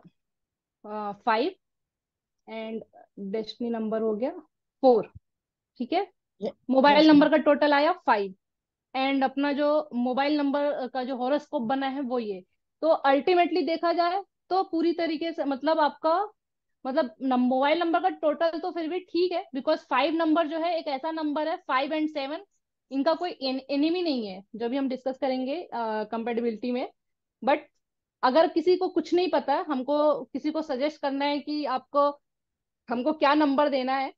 5, एंड डेस्टिनी नंबर हो गया 4। ठीक है। Mobile yes number ma'am. का टोटल आया 5, एंड अपना जो मोबाइल नंबर का जो हॉरोस्कोप बना है वो ये। तो अल्टीमेटली देखा जाए तो पूरी तरीके से मतलब आपका मतलब मोबाइल नंबर का टोटल तो फिर भी ठीक है, बिकॉज 5 नंबर जो है एक ऐसा नंबर है, 5 और 7 इनका कोई एनिमी नहीं है, जो भी हम डिस्कस करेंगे कंपेटेबिलिटी में। बट अगर किसी को कुछ नहीं पता है, हमको किसी को सजेस्ट करना है कि आपको हमको क्या नंबर देना है,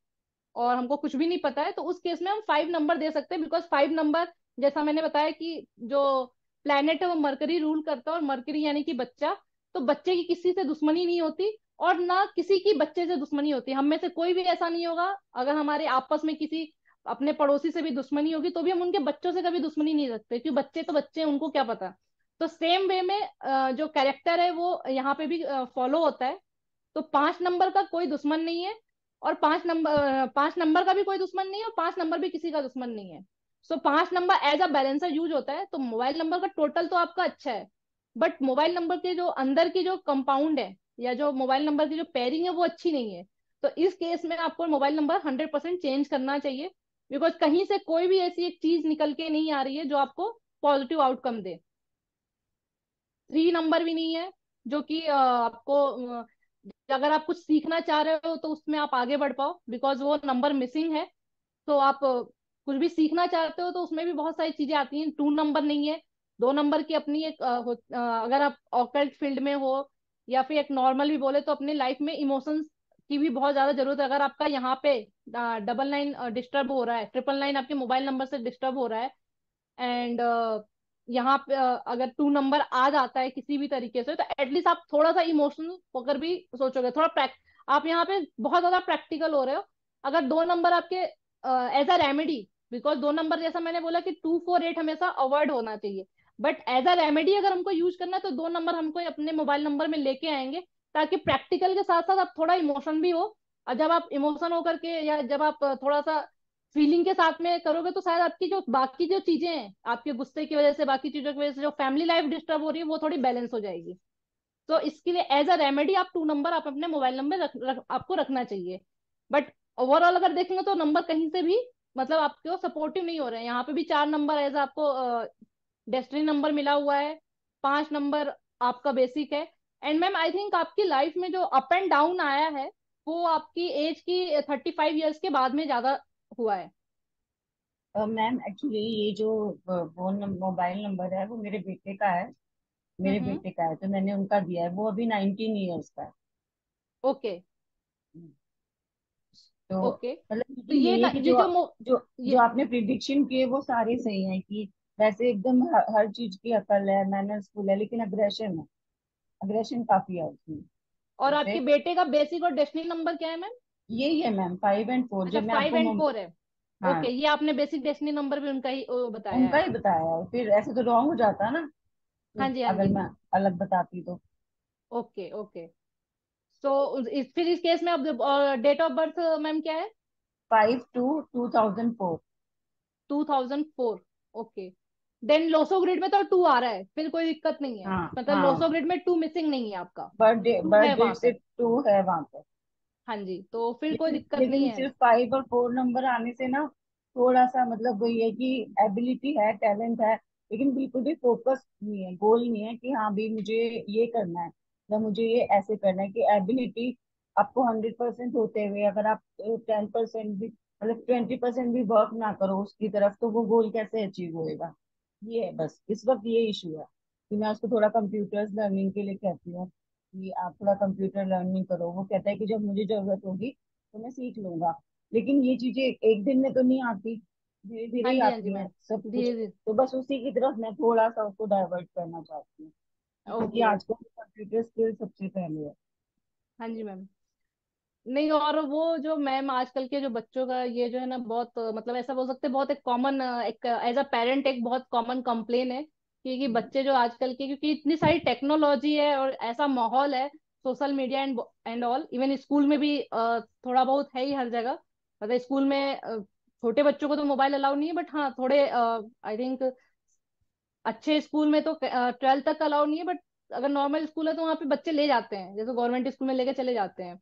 और हमको कुछ भी नहीं पता है, तो उस केस में हम 5 नंबर दे सकते हैं। बिकॉज 5 नंबर, जैसा मैंने बताया कि जो प्लेनेट है वो मरकरी रूल करता है, और मरकरी यानी कि बच्चा। तो बच्चे की किसी से दुश्मनी नहीं होती, और ना किसी की बच्चे से दुश्मनी होती है। हम में से कोई भी ऐसा नहीं होगा, अगर हमारे आपस में किसी अपने पड़ोसी से भी दुश्मनी होगी तो भी हम उनके बच्चों से कभी दुश्मनी नहीं रखते, क्योंकि बच्चे तो बच्चे हैं, उनको क्या पता। तो सेम वे में जो कैरेक्टर है वो यहाँ पे भी फॉलो होता है। तो 5 नंबर का कोई दुश्मन नहीं है, और 5 नंबर का भी कोई दुश्मन नहीं है, और 5 नंबर भी किसी का दुश्मन नहीं है। So 5 number as a balancer use होता है। तो मोबाइल नंबर का टोटल तो आपका अच्छा है, बट मोबाइल नंबर के जो अंदर की जो कंपाउंड है, या जो मोबाइल नंबर की जो पेयरिंग है वो अच्छी नहीं है। तो इस केस में आपको मोबाइल नंबर 100% चेंज करना चाहिए, बिकॉज कहीं से कोई भी ऐसी एक चीज निकल के नहीं आ रही है जो आपको पॉजिटिव आउटकम दे। 3 नंबर भी नहीं है जो कि आपको अगर आप कुछ सीखना चाह रहे हो तो उसमें आप आगे बढ़ पाओ, बिकॉज वो नंबर मिसिंग है। तो आप कुछ भी सीखना चाहते हो तो उसमें भी बहुत सारी चीजें आती हैं। 2 नंबर नहीं है। 2 नंबर की अपनी एक अगर आप ऑकल्ट फील्ड में हो या फिर एक नॉर्मल भी बोले तो अपनी लाइफ में इमोशंस की भी बहुत ज्यादा जरूरत है। अगर आपका यहाँ पे 99 डिस्टर्ब हो रहा है, 999 आपके मोबाइल नंबर से डिस्टर्ब हो रहा है, एंड यहाँ पे अगर 2 नंबर आ जाता है किसी भी तरीके से, तो एटलीस्ट आप थोड़ा सा इमोशनल होकर भी सोचोगे, थोड़ा आप यहाँ पे बहुत ज्यादा प्रैक्टिकल हो रहे हो। अगर 2 नंबर आपके as a remedy, because 2 number जैसा मैंने बोला कि 248 हमेशा अवॉइड होना चाहिए, बट एज अ रेमेडी अगर हमको यूज करना है तो 2 नंबर हमको अपने मोबाइल नंबर में लेके आएंगे, ताकि प्रैक्टिकल के साथ साथ आप थोड़ा इमोशन भी हो। और जब आप इमोशन होकर के या जब आप थोड़ा सा फीलिंग के साथ में करोगे तो शायद आपकी जो बाकी जो चीजें हैं, आपके गुस्से की वजह से, बाकी चीजों की वजह से जो फैमिली लाइफ डिस्टर्ब हो रही है, वो थोड़ी बैलेंस हो जाएगी। तो इसके लिए एज अ रेमेडी आप 2 नंबर आप अपने मोबाइल नंबर आपको रखना चाहिए। बट ओवरऑल अगर देखेंगे तो नंबर कहीं से भी मतलब आपको सपोर्टिव नहीं हो रहे हैं। यहाँ पे भी 4 नंबर एज आपको डेस्टिनी नंबर मिला हुआ है। 5 नंबर आपका बेसिक है। एंड मैम आई थिंक आपकी लाइफ में जो अप एंड डाउन आया है वो आपकी एज की 35 ईयर्स के बाद में ज्यादा हुआ है। मैम एक्चुअली ये जो फोन मोबाइल नंबर है वो मेरे बेटे का है। मेरे हम्म। बेटे का है तो मैंने उनका दिया है, वो अभी 19 ईयर्स का है। ओके। तो ओके। मतलब तो लेकिन यही है कि ये जो जो जो ये आपने प्रिडिक्शन किए वो सारे सही हैं कि वैसे एकदम हर चीज की अकल है, मैनर्सफुल है, लेकिन अग्रेशन है, अग्रेशन काफी है उसमें। और जैसे आपके बेटे का बेसिक और डेस्टिनी नंबर क्या है मैम? यही है मैम, 5 और 4 अच्छा, जब मैं फाइव आपको एंड फोर है। हाँ ओके, ये आपने बेसिक डेस्टिनी नंबर भी उनका ही बताया उनका है। ही बताया है, फिर ऐसे तो रॉन्ग हो जाता ना, हाँ तो जी, हाँ अगर जी। मैं अलग बताती तो। Okay okay. सो फिर इस केस में अब डेट ऑफ बर्थ मैम क्या है? 5/2/2004। 2004। ओके। देन लोसो ग्रिड में तो 2 आ रहा है, फिर कोई दिक्कत नहीं है, हाँ मतलब लोसो हाँ, ग्रिड में 2 मिसिंग नहीं है आपका। बर्थडे 2 है बर्थडे वहां से पे। 2 है वहां पर। हाँ जी, तो फिर कोई लेकिन दिक्कत नहीं लेकिन है। सिर्फ 5 और 4 नंबर आने से ना थोड़ा सा मतलब वही है कि एबिलिटी है, टैलेंट है, लेकिन बिल्कुल भी फोकस नहीं है, गोल नहीं है कि हाँ भी मुझे ये करना है या मुझे ये ऐसे करना है। कि एबिलिटी आपको 100% होते हुए अगर आप 10% भी मतलब 20% भी वर्क ना करो उसकी तरफ, तो वो गोल कैसे अचीव होएगा। ये है बस इस वक्त ये इशू है कि मैं उसको थोड़ा कंप्यूटर्स लर्निंग के लिए कहती हूँ कि आप थोड़ा कंप्यूटर लर्निंग करो। वो कहता है कि जब मुझे जरूरत होगी तो मैं सीख लूंगा, लेकिन ये चीजें एक दिन में तो नहीं आती, धीरे धीरे हाँ ही जी, हाँ जी आती हैं मैम। सब कुछ। धीरे धीरे। तो बस उसी की तरफ मैं थोड़ा सा उसको डाइवर्ट करना चाहती हूँ, क्योंकि ओके आजकल ओके। कंप्यूटर स्किल सबसे पहले है। हाँ जी मैम। नहीं, और वो जो मैम आजकल के जो बच्चों का ये जो है ना, बहुत मतलब ऐसा बोल सकते हैं, बहुत एक कॉमन, एक एज अ पेरेंट एक बहुत कॉमन कंप्लेन है कि बच्चे जो आजकल के, क्योंकि इतनी सारी टेक्नोलॉजी है और ऐसा माहौल है, social media and all, even school में भी थोड़ा बहुत है ही हर जगह। मतलब स्कूल में छोटे बच्चों को तो मोबाइल अलाउ नहीं है, बट हाँ थोड़े आई थिंक अच्छे स्कूल में तो 12th तक अलाउ नहीं है, बट अगर नॉर्मल स्कूल है तो वहाँ पे बच्चे ले जाते हैं, जैसे गवर्नमेंट स्कूल में लेके चले जाते हैं।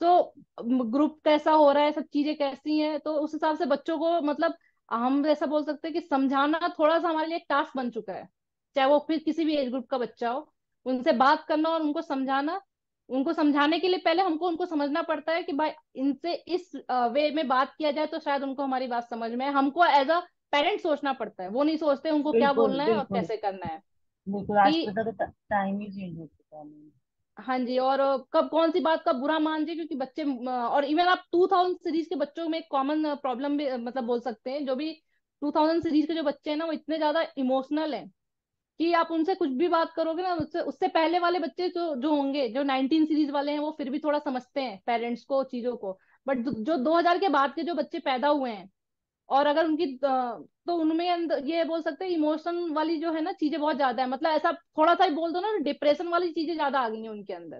तो ग्रुप कैसा हो रहा है, सब चीजें कैसी हैं, तो उस हिसाब से बच्चों को मतलब हम ऐसा बोल सकते हैं कि समझाना थोड़ा सा हमारे लिए एक टास्क बन चुका है, चाहे वो फिर किसी भी एज ग्रुप का बच्चा हो। उनसे बात करना और उनको समझाना, उनको समझाने के लिए पहले हमको उनको समझना पड़ता है कि भाई इनसे इस वे में बात किया जाए तो शायद उनको हमारी बात समझ में आए। हमको एज अ पेरेंट सोचना पड़ता है, वो नहीं सोचते उनको क्या बिल्कुल बोलना है और बिल्कुल कैसे करना है। बिल्कुल, आजकल कि का तो टाइम ही चेंज हो चुका है। हाँ जी, और कब कौन सी बात का बुरा मान जाए, क्योंकि बच्चे और इवन आप 2000 सीरीज के बच्चों में एक कॉमन प्रॉब्लम भी मतलब बोल सकते हैं, जो भी 2000 सीरीज के जो बच्चे हैं ना, वो इतने ज्यादा इमोशनल हैं कि आप उनसे कुछ भी बात करोगे ना, उससे उससे पहले वाले बच्चे जो जो होंगे, जो 19 सीरीज वाले हैं, वो फिर भी थोड़ा समझते हैं पेरेंट्स को, चीजों को। बट जो 2000 के बाद के जो बच्चे पैदा हुए हैं, और अगर उनकी तो उनमें ये बोल सकते हैं इमोशन वाली जो है ना चीजें बहुत ज्यादा है, मतलब ऐसा थोड़ा सा ही बोल दो ना, डिप्रेशन वाली चीजें ज्यादा आ गई हैं उनके अंदर,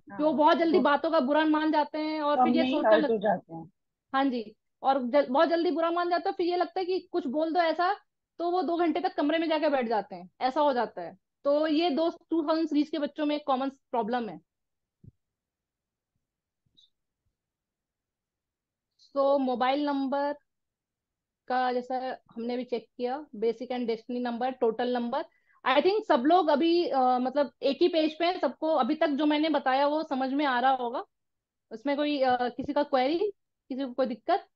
कि वो हाँ, बहुत जल्दी वो बातों का बुरा मान जाते हैं और कम फिर ये में ही सोचने हर्ट लग। हो जाते हैं। हाँ जी। और बहुत जल्दी बुरा मान जाता है, फिर ये लगता है कि कुछ बोल दो ऐसा, तो वो 2 घंटे तक कमरे में जाके बैठ जाते हैं, ऐसा हो जाता है। तो ये दो 2000 सीरीज के बच्चों में एक कॉमन प्रॉब्लम है। सो मोबाइल नंबर का जैसा हमने भी चेक किया, basic and destiny number, total number, I think सब लोग अभी मतलब एक ही पेज पे हैं, सबको अभी तक जो मैंने बताया वो समझ में आ रहा होगा। उसमें कोई किसी का क्वेरी, किसी को कोई दिक्कत?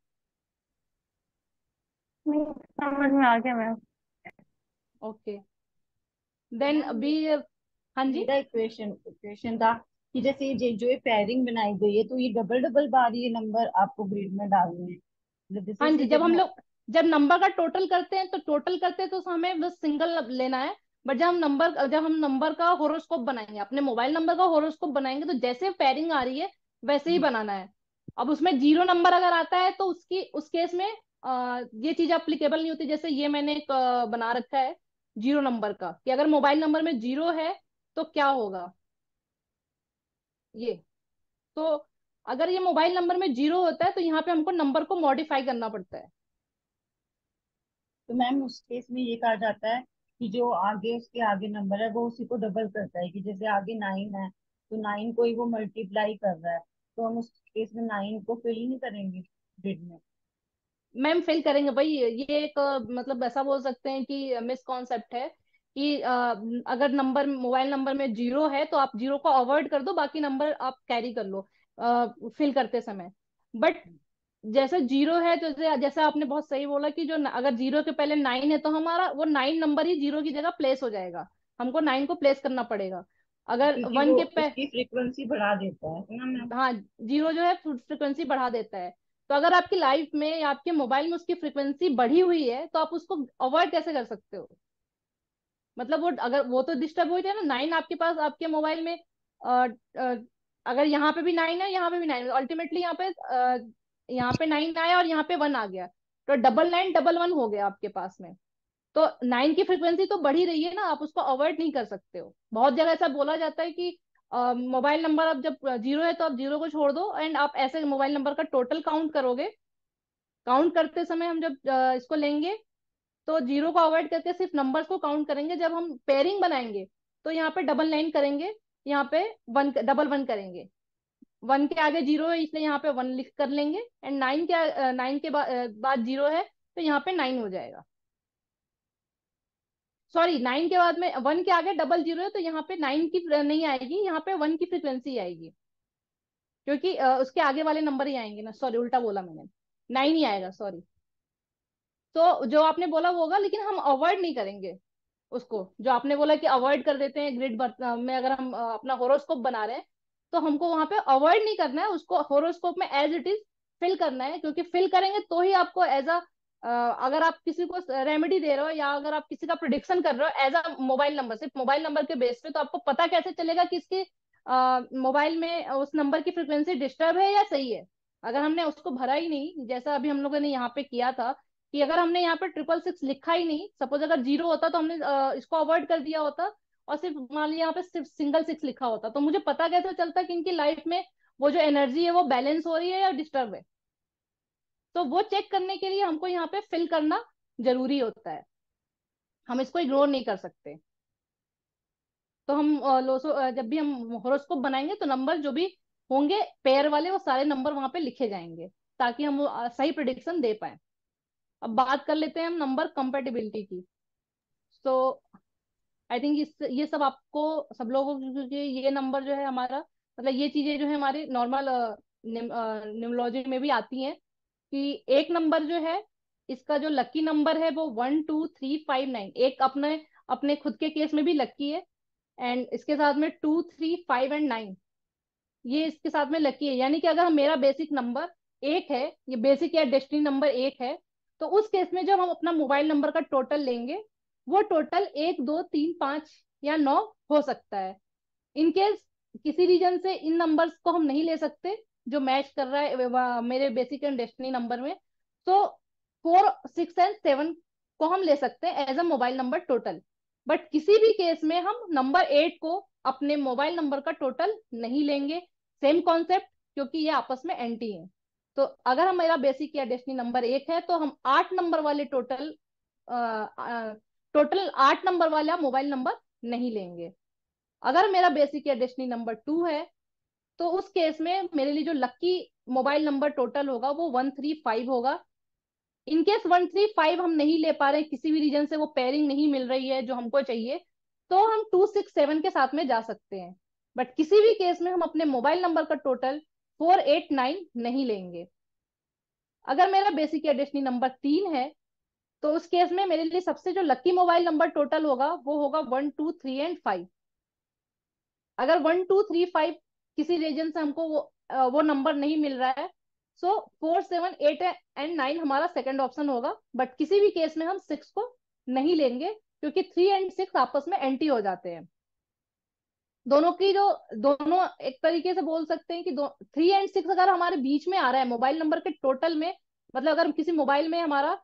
नहीं, समझ में आ गया मैम। ओके, देन मैम अभी हाँ जी। मेरा एक क्वेश्चन क्वेश्चन था कि जैसे ये जो ये पेयरिंग बनाई गई है, तो ये डबल डबल बार ये नंबर आपको ग्रिड में डालने हैं, मतलब हाँ जैसे जी, से जब हम लोग जब नंबर का टोटल करते हैं तो टोटल करते हैं तो हमें बस सिंगल लेना है। बट जब हम नंबर का होरोस्कोप बनाएंगे, अपने मोबाइल नंबर का होरोस्कोप बनाएंगे, तो जैसे पेयरिंग आ रही है वैसे ही बनाना है। अब उसमें जीरो नंबर अगर आता है तो उस केस में ये चीज अप्लीकेबल नहीं होती। जैसे ये मैंने एक बना रखा है जीरो नंबर का, कि अगर मोबाइल नंबर में जीरो है तो क्या होगा ये। तो अगर ये मोबाइल नंबर में जीरो होता है तो यहाँ पे हमको नंबर को मॉडिफाई करना पड़ता है। तो मैम उस केस में ये कहा जाता है कि जो आगे उसके आगे नंबर है वो उसी को डबल करता है, कि जैसे आगे 9 है तो 9 को ही वो मल्टीप्लाई कर रहा है, तो हम उस केस में 9 को फिल नहीं करेंगे ग्रिड में? मैम फिल करेंगे भाई, ये एक मतलब ऐसा बोल सकते हैं कि मिसकॉन्सेप्ट है कि अगर नंबर मोबाइल नंबर में जीरो है तो आप जीरो को अवॉइड कर दो, बाकी नंबर आप कैरी कर लो फिल करते समय। बट जैसे जीरो है तो जैसे आपने बहुत सही बोला कि अगर जीरो के पहले 9 है तो हमारा वो 9 नंबर ही जीरो की जगह प्लेस हो जाएगा, हमको 9 को प्लेस करना पड़ेगा। अगर क्योंकि वन वो के पे उसकी फ्रीक्वेंसी बढ़ा देता है ना मैम? हाँ, जीरो जो है फ्रिक्वेंसी बढ़ा देता है। तो अगर आपकी लाइफ में या आपके मोबाइल में उसकी फ्रिक्वेंसी बढ़ी हुई है तो आप उसको अवॉइड कैसे कर सकते हो? मतलब वो अगर वो तो डिस्टर्ब हो जाए ना, 9 आपके पास आपके मोबाइल में अगर यहाँ पे भी 9 है, यहाँ पे भी 9, अल्टीमेटली यहाँ पे 9 आया और यहाँ पे 1 आ गया, तो डबल 9 डबल 1 हो गया आपके पास में। तो 9 की फ्रिक्वेंसी तो बढ़ ही रही है ना, आप उसको अवॉइड नहीं कर सकते हो। बहुत जगह ऐसा बोला जाता है कि मोबाइल नंबर अब जब जीरो है तो आप जीरो को छोड़ दो, एंड आप ऐसे मोबाइल नंबर का टोटल काउंट करोगे। काउंट करते समय हम जब इसको लेंगे तो जीरो को अवॉइड करके सिर्फ नंबर्स को काउंट करेंगे। जब हम पेयरिंग बनाएंगे तो यहाँ पे डबल 9 करेंगे, यहाँ पे डबल 1 करेंगे। 1 के आगे जीरो है इसलिए यहाँ पे 1 लिख कर लेंगे, एंड 9 के बाद जीरो है तो यहाँ पे 9 हो जाएगा। सॉरी, 9 के बाद में 1 के आगे डबल जीरो है तो यहाँ पे 9 की नहीं आएगी, यहाँ पे 1 की फ्रिक्वेंसी आएगी, क्योंकि उसके आगे वाले नंबर ही आएंगे ना। सॉरी, उल्टा बोला मैंने, 9 ही आएगा, सॉरी। तो जो आपने बोला वो होगा, लेकिन हम अवॉइड नहीं करेंगे उसको। जो आपने बोला कि अवॉइड कर देते हैं ग्रिड में, अगर हम अपना होरोस्कोप बना रहे हैं तो हमको वहां पे अवॉइड नहीं करना है, उसको होरोस्कोप में एज इट इज फिल करना है। क्योंकि फिल करेंगे तो ही आपको एज अगर आप किसी को रेमेडी दे रहे हो या अगर आप किसी का प्रिडिक्शन कर रहे हो एज अ मोबाइल नंबर, सिर्फ मोबाइल नंबर के बेस पे, तो आपको पता कैसे चलेगा कि इसके मोबाइल में उस नंबर की फ्रिक्वेंसी डिस्टर्ब है या सही है। अगर हमने उसको भरा ही नहीं, जैसा अभी हम लोगों ने यहाँ पे किया था, कि अगर हमने यहाँ पे 666 लिखा ही नहीं, सपोज अगर जीरो होता तो हमने इसको अवॉइड कर दिया होता और सिर्फ मान लिया यहाँ पे सिर्फ सिंगल 6 लिखा होता, तो मुझे पता कैसे चलता कि इनकी लाइफ में वो जो एनर्जी है वो बैलेंस हो रही है या डिस्टर्ब है। तो वो चेक करने के लिए हमको यहाँ पे फिल करना जरूरी होता है, हम इसको इग्नोर नहीं कर सकते। तो हम जब भी हम होरोस्कोप बनाएंगे तो नंबर जो भी होंगे पेयर वाले, वो सारे नंबर वहां पे लिखे जाएंगे ताकि हम सही प्रिडिक्शन दे पाए। अब बात कर लेते हैं हम नंबर कंपेटिबिलिटी की। तो आई थिंक ये सब आपको सब लोगों को, क्योंकि ये नंबर जो है हमारा, मतलब ये चीजें जो है हमारे नॉर्मल न्यूमरोलॉजी में भी आती हैं कि एक नंबर जो है, इसका जो लकी नंबर है वो 1 2 3 5 9, एक अपने अपने खुद के केस में भी लकी है, एंड इसके साथ में 2 3 5 एंड 9, ये इसके साथ में लकी है। यानी कि अगर मेरा बेसिक नंबर एक है, ये बेसिक या डेस्टिनी नंबर एक है, तो उस केस में जब हम अपना मोबाइल नंबर का टोटल लेंगे वो टोटल 1 2 3 5 या 9 हो सकता है। इनकेस किसी रीजन से इन नंबर्स को हम नहीं ले सकते जो मैच कर रहा है मेरे बेसिक एंड डेस्टिनी नंबर में, तो 4 6 एंड 7 को हम ले सकते हैं as a mobile number total. But किसी भी केस में हम नंबर 8 को अपने मोबाइल नंबर का टोटल नहीं लेंगे। सेम कॉन्सेप्ट, क्योंकि ये आपस में एंटी है। तो अगर हम मेरा बेसिक या डेस्टिनी नंबर 1 है तो हम 8 नंबर वाले टोटल 8 नंबर वाला मोबाइल नंबर नहीं लेंगे। अगर मेरा बेसिक या डेस्टिनी नंबर 2 है तो उस केस में मेरे लिए जो लकी मोबाइल नंबर टोटल होगा वो 135 होगा। इनकेस 135 हम नहीं ले पा रहे हैं, किसी भी रीजन से वो पेयरिंग नहीं मिल रही है जो हमको चाहिए, तो हम 267 के साथ में जा सकते हैं। बट किसी भी केस में हम अपने मोबाइल नंबर का टोटल 489 नहीं लेंगे। अगर मेरा बेसिक एडिशनल नंबर 3 है, तो उस केस में मेरे लिए सबसे जो लकी मोबाइल नंबर टोटल होगा वो होगा 1 2 3 एंड 5। अगर 1 2 3 5 किसी रीजन से हमको वो नंबर नहीं मिल रहा है, सो 4 7 8 एंड 9 हमारा सेकंड ऑप्शन होगा। बट किसी भी केस में हम 6 को नहीं लेंगे, क्योंकि 3 एंड 6 आपस में एंटी हो जाते हैं। दोनों की जो दोनों एक तरीके से बोल सकते हैं कि 3 एंड 6 अगर हमारे बीच में आ रहा है मोबाइल नंबर के टोटल में, मतलब अगर किसी मोबाइल में हमारा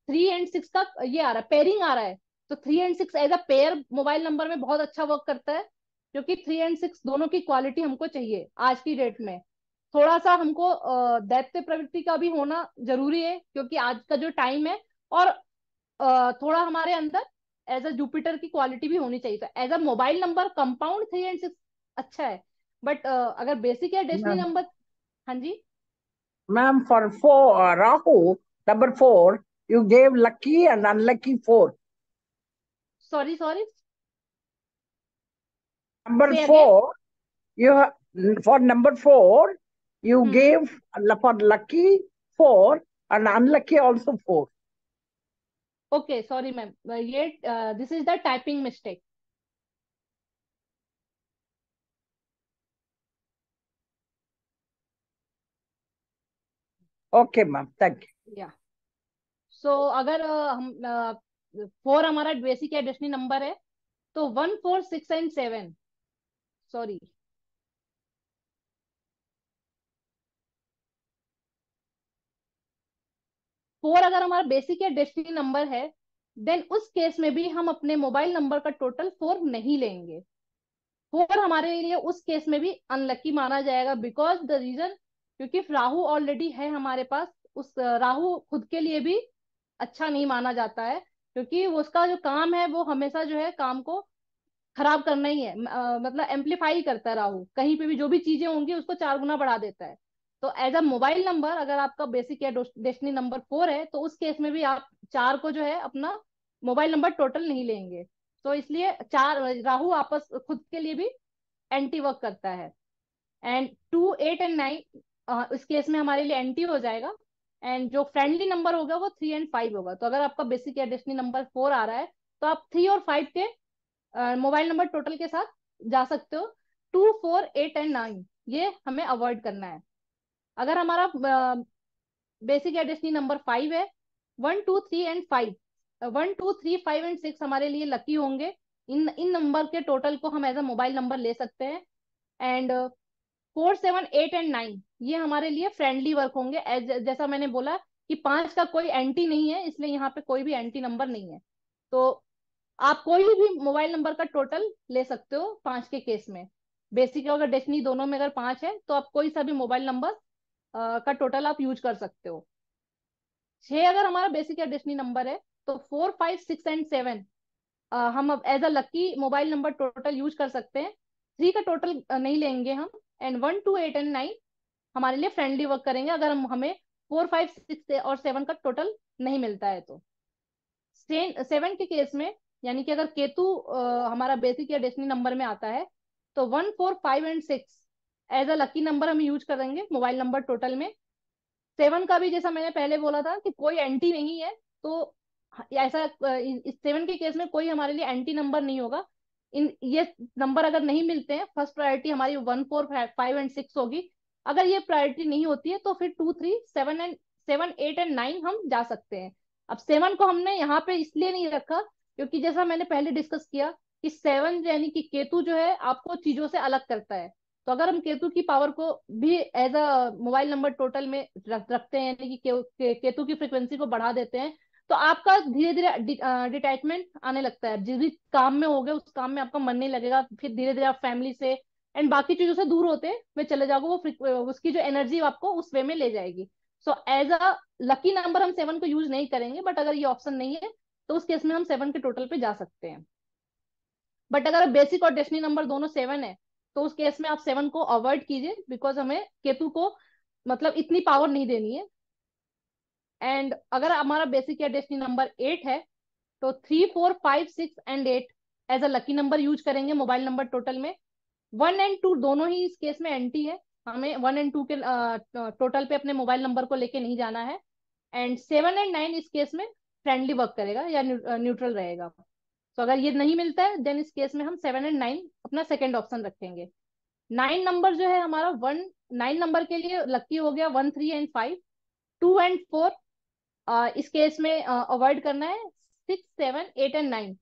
3 एंड 6 का ये आ रहा है, पेयरिंग आ रहा है, तो 3 and 6 as a pair mobile number में बहुत अच्छा वर्क करता है। क्योंकि 3 एंड 6 दोनों की क्वालिटी हमको चाहिए आज की डेट में। थोड़ा सा हमको दैत्य प्रवृत्ति का भी होना जरूरी है, क्योंकि आज का जो टाइम है, और थोड़ा हमारे अंदर एज अ जुपिटर की क्वालिटी भी होनी चाहिए। तो as a mobile number compound 3 and 6 अच्छा है। बट अगर बेसिक या डेस्टिनी Ma'am, नंबर। हाँ जी। ma'am, for four, Rahu, number 4, you gave lucky and unlucky 4. Sorry sorry, Number से again. 4, for number 4, you hmm. gave for lucky 4 and unlucky also 4. Okay sorry ma'am, ये this is the typing mistake. Okay, ma'am. Thank you. या सो अगर हम 4 हमारा basic या destiny number है, तो 1 4 6 and 7, sorry, 4 अगर हमारा बेसिक या डेस्टिनी नंबर है, देन उस केस में भी हम अपने मोबाइल नंबर का टोटल 4 नहीं लेंगे। 4 हमारे लिए उस केस में भी अनलकी माना जाएगा, बिकॉज द रीजन, क्योंकि राहु ऑलरेडी है हमारे पास। उस राहु खुद के लिए भी अच्छा नहीं माना जाता है, क्योंकि वो उसका जो काम है वो हमेशा जो है काम को खराब करना ही है। मतलब एम्पलीफाई करता है राहु, कहीं पे भी जो भी चीजें होंगी उसको 4 गुना बढ़ा देता है। तो एज अ मोबाइल नंबर अगर आपका बेसिक या डेस्टिनी नंबर 4 है, तो उस केस में भी आप 4 को जो है अपना मोबाइल नंबर टोटल नहीं लेंगे। तो इसलिए 4 राहु आपस खुद के लिए भी एंटी वर्क करता है। एंड 2 8 एंड 9 इस केस में हमारे लिए एंटी हो जाएगा। एंड जो फ्रेंडली नंबर होगा वो 3 एंड 5 होगा। तो अगर आपका बेसिक या डेस्टिनी नंबर 4 आ रहा है, तो आप 3 और 5 के मोबाइल नंबर टोटल के साथ जा सकते हो। 2 4 8 एंड 9 ये हमें अवॉइड करना है। अगर हमारा बेसिक या डेस्टिनी नंबर 5 है, 1 2 3 एंड 5, 1 2 3 5 एंड 6 हमारे लिए लकी होंगे। इन इन नंबर के टोटल को हम एज अ मोबाइल नंबर ले सकते हैं। एंड 4 7 8 एंड 9 ये हमारे लिए फ्रेंडली वर्क होंगे। जैसा मैंने बोला कि 5 का कोई एंटी नहीं है, इसलिए यहाँ पे कोई भी एंटी नंबर नहीं है। तो आप कोई भी मोबाइल नंबर का टोटल ले सकते हो 5 के केस में। बेसिक और डेस्टिनी दोनों में अगर 5 है, तो आप कोई सा भी मोबाइल नंबर का टोटल आप यूज कर सकते हो। 6 अगर हमारा बेसिक या डेस्टिनी नंबर है, तो 4 5 6 एंड 7 हम अब as a lucky mobile number total use कर सकते हैं। 3 का टोटल नहीं लेंगे हम। एंड 1 2 8 एंड 9 हमारे लिए फ्रेंडली वर्क करेंगे, अगर हमें 4 5 6 और 7 का टोटल नहीं मिलता है तो। 7 के केस में, यानी कि अगर केतु हमारा बेसिक या डेस्टिनी नंबर में आता है, तो 1 4 5 and 6 as a lucky number हम यूज करेंगे मोबाइल नंबर टोटल में। 7 का भी जैसा मैंने पहले बोला था कि कोई एंटी नहीं है, तो ऐसा इस 7 के केस में कोई हमारे लिए एंटी नंबर नहीं होगा। इन ये नंबर अगर नहीं मिलते हैं, फर्स्ट प्रायोरिटी हमारी 1 4 5 एंड 6 होगी। अगर ये प्रायोरिटी नहीं होती है, तो फिर 2 3 7 8 एंड 9 हम जा सकते हैं। अब 7 को हमने यहाँ पे इसलिए नहीं रखा, क्योंकि जैसा मैंने पहले डिस्कस किया कि 7 यानी कि केतु जो है आपको चीजों से अलग करता है। तो अगर हम केतु की पावर को भी as a mobile number total में रखते हैं, यानी कि केतु की फ्रिक्वेंसी को बढ़ा देते हैं, तो आपका धीरे धीरे डिटैचमेंट आने लगता है। जिस भी काम में हो गए उस काम में आपका मन नहीं लगेगा, फिर धीरे धीरे आप फैमिली से एंड बाकी चीजों से दूर होते हुए चले जाओगे। उसकी जो एनर्जी आपको उस वे में ले जाएगी। So as a lucky number हम 7 को यूज नहीं करेंगे, बट अगर ये ऑप्शन नहीं है, तो उस केस में हम 7 के टोटल पे जा सकते हैं। बट अगर बेसिक और डेस्टिनी नंबर दोनों 7 है, तो उस केस में आप 7 को अवॉइड कीजिए, बिकॉज हमें केतु को मतलब इतनी पावर नहीं देनी है। एंड अगर हमारा बेसिक या डेस्टिनी नंबर 8 है, तो 3 4 5 6 and 8 as a lucky number use करेंगे मोबाइल नंबर टोटल में। 1 एंड 2 दोनों ही इस केस में एंटी है, हमें 1 एंड 2 के टोटल पे अपने मोबाइल नंबर को लेके नहीं जाना है। एंड 7 एंड 9 इस केस में फ्रेंडली वर्क करेगा या न्यूट्रल रहेगा। तो अगर ये नहीं मिलता है देन इस केस में हम 7 एंड 9 अपना सेकेंड ऑप्शन रखेंगे। 9 नंबर जो है हमारा 9 नंबर के लिए लकी हो गया 1 3 एंड 5। 2 एंड 4 इस केस में अवॉइड करना है। 6 7 8 एंड 9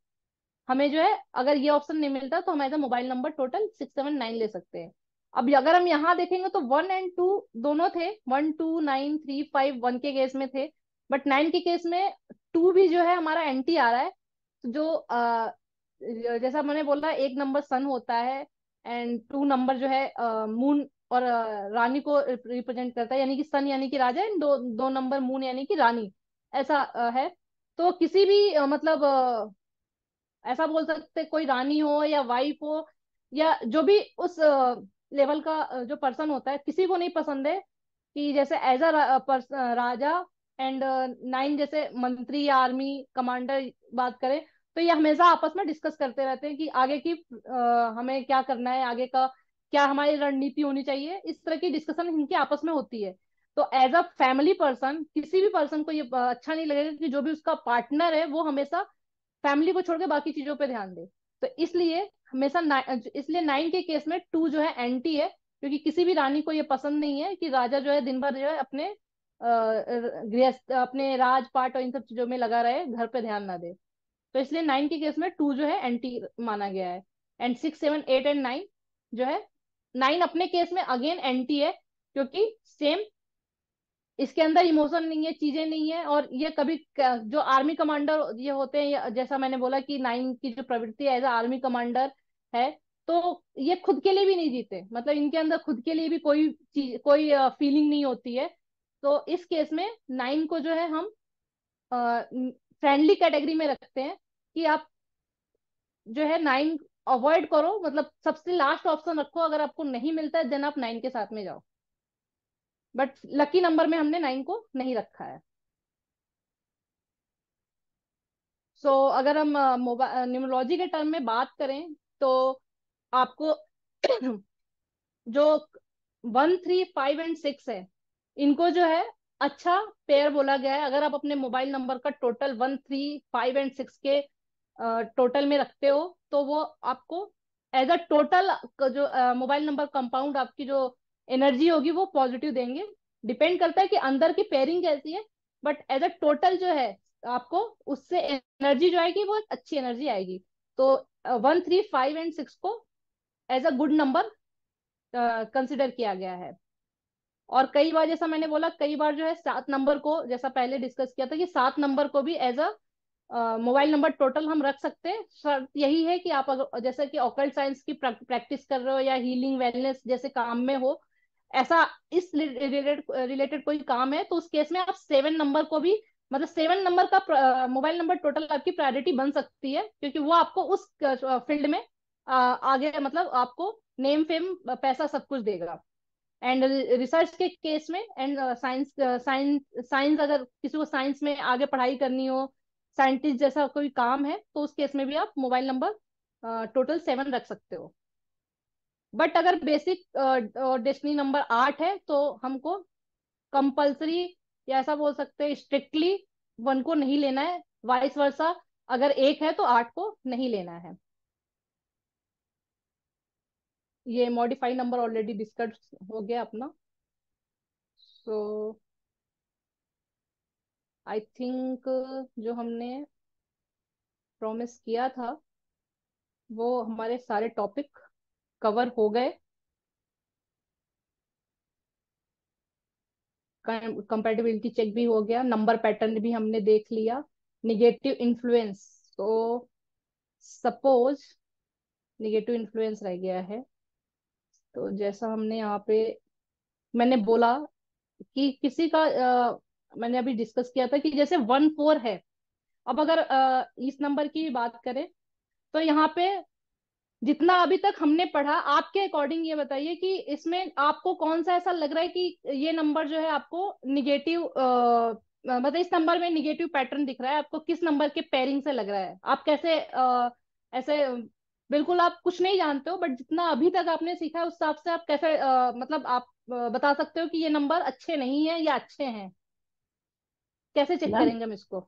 हमें जो है, अगर ये ऑप्शन नहीं मिलता तो हम एज मोबाइल नंबर टोटल 6 7 9 ले सकते हैं। अब अगर हम यहाँ देखेंगे तो 1 एंड 2 दोनों थे, 1 2 9 3 5 1 के केस में थे। बट 9 के केस में 2 भी जो है हमारा एंटी आ रहा है। जो जैसा मैंने बोला, एक नंबर सन होता है एंड 2 नंबर जो है मून और रानी को रिप्रेजेंट करता है, यानी कि सन यानी कि राजा एंड दो दो नंबर मून यानी कि रानी, ऐसा है। तो किसी भी मतलब ऐसा बोल सकते कोई रानी हो या वाइफ हो या जो भी उस लेवल का जो पर्सन होता है, किसी को नहीं पसंद है कि जैसे एज अ राजा एंड 9 जैसे मंत्री या आर्मी कमांडर बात करें, तो ये हमेशा आपस में डिस्कस करते रहते हैं कि आगे की हमें क्या करना है, आगे का क्या हमारी रणनीति होनी चाहिए, इस तरह की डिस्कशन इनकी आपस में होती है। तो एज अ फैमिली पर्सन किसी भी पर्सन को ये अच्छा नहीं लगेगा कि जो भी उसका पार्टनर है वो हमेशा फैमिली को छोड़ के बाकी चीजों पे ध्यान दे। तो इसलिए हमेशा इसलिए 9 के केस में 2 जो है एंटी है, क्योंकि किसी भी रानी को ये पसंद नहीं है कि राजा जो है दिन भर जो है अपने गृहस्थ अपने राजपाट और इन सब चीजों में लगा रहे, घर पे ध्यान ना दे। तो इसलिए 9 के केस में 2 जो है एंटी माना गया है। एंड 6 7 8 एंड 9 जो है, 9 अपने केस में अगेन एंटी है, क्योंकि सेम इसके अंदर इमोशन नहीं है, चीजें नहीं है। और ये कभी जो आर्मी कमांडर ये होते हैं, जैसा मैंने बोला कि 9 की जो प्रवृत्ति एज आर्मी कमांडर है, तो ये खुद के लिए भी नहीं जीते, मतलब इनके अंदर खुद के लिए भी कोई चीज कोई फीलिंग नहीं होती है। तो इस केस में 9 को जो है हम फ्रेंडली कैटेगरी में रखते हैं कि आप जो है 9 अवॉइड करो, मतलब सबसे लास्ट ऑप्शन रखो, अगर आपको नहीं मिलता है देन आप 9 के साथ में जाओ। बट लकी नंबर में हमने 9 को नहीं रखा है। सो अगर हम मोबाइल न्यूमरोलॉजी के टर्म में बात करें तो आपको जो 1 3 5 एंड 6 है, इनको जो है अच्छा पेयर बोला गया है। अगर आप अपने मोबाइल नंबर का टोटल 1 3 5 एंड 6 के टोटल में रखते हो तो वो आपको एज अ टोटल जो मोबाइल नंबर कंपाउंड आपकी जो एनर्जी होगी वो पॉजिटिव देंगे। डिपेंड करता है कि अंदर की पेयरिंग कैसी है, बट एज अ टोटल जो है आपको उससे एनर्जी जो आएगी वो एक अच्छी एनर्जी आएगी। तो 1 3 5 एंड 6 को as a good number consider किया गया है। और कई बार जैसा मैंने बोला, कई बार जो है 7 नंबर को, जैसा पहले डिस्कस किया था कि 7 नंबर को भी as a mobile number total हम रख सकते हैं। शर्त यही है कि आप अगर जैसे कि ऑकल्ट साइंस की प्रैक्टिस कर रहे हो या हीलिंग वेलनेस जैसे काम में हो, ऐसा इस रिलेटेड कोई काम है, तो उस केस में आप 7 नंबर को भी, मतलब 7 नंबर का मोबाइल नंबर टोटल आपकी प्रायोरिटी बन सकती है, क्योंकि वो आपको उस फील्ड में आगे मतलब आपको नेम फेम पैसा सब कुछ देगा। एंड रिसर्च के केस में एंड साइंस साइंस साइंस अगर किसी को साइंस में आगे पढ़ाई करनी हो, साइंटिस्ट जैसा कोई काम है, तो उस केस में भी आप मोबाइल नंबर टोटल 7 रख सकते हो। बट अगर बेसिक और डेस्टिनी नंबर 8 है तो हमको कंपल्सरी या ऐसा बोल सकते हैं स्ट्रिक्टली 1 को नहीं लेना है, वाइस वर्सा अगर 1 है तो 8 को नहीं लेना है। ये मॉडिफाई नंबर ऑलरेडी डिस्कस हो गया अपना। सो आई थिंक जो हमने प्रॉमिस किया था वो हमारे सारे टॉपिक कवर हो गए। कंपेटिबिलिटी चेक भी हो गया, नंबर पैटर्न भी हमने देख लिया, निगेटिव इन्फ्लुएंस। तो सपोज निगेटिव इन्फ्लुएंस रह गया है, तो जैसा हमने यहाँ पे मैंने बोला कि किसी का मैंने अभी डिस्कस किया था कि जैसे 1 4 है। अब अगर इस नंबर की बात करें तो यहाँ पे जितना अभी तक हमने पढ़ा, आपके अकॉर्डिंग ये बताइए कि इसमें आपको कौन सा ऐसा लग रहा है कि ये नंबर जो है आपको निगेटिव, मतलब इस नंबर में निगेटिव पैटर्न दिख रहा है आपको, किस नंबर के पेयरिंग से लग रहा है? आप कैसे ऐसे बिल्कुल आप कुछ नहीं जानते हो, बट जितना अभी तक आपने सीखा है उस हिसाब से आप कैसे मतलब आप बता सकते हो कि ये नंबर अच्छे नहीं है या अच्छे हैं? कैसे चेक मैम करेंगे हम इसको?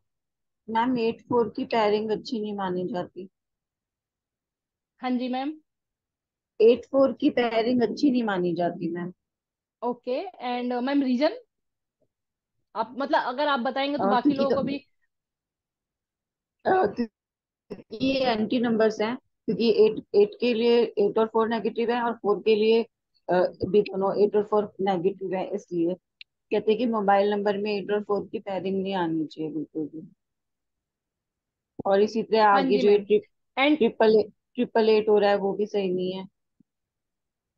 मैम 8-4 की पेयरिंग अच्छी नहीं मानी जाती। हाँ जी मैम। 8-4 की पेयरिंग अच्छी नहीं मानी जाती ma'am. Okay, and ma'am reason, आप मतलब अगर आप बताएंगे तो बाकी क्योंकि लोगों को भी। ये एंटी नंबर्स हैं, क्योंकि 8 के लिए 8 और 4 नेगेटिव है, और 4 के लिए भी दोनों 8 और 4 नेगेटिव है, इसलिए कहते हैं कि मोबाइल नंबर में 8 और 4 की पेयरिंग नहीं आनी चाहिए बिल्कुल भी। और इसी तरह हाँ आगे जी जो ये मैम, एंड ट्रिपल एट हो रहा है वो भी सही नहीं है।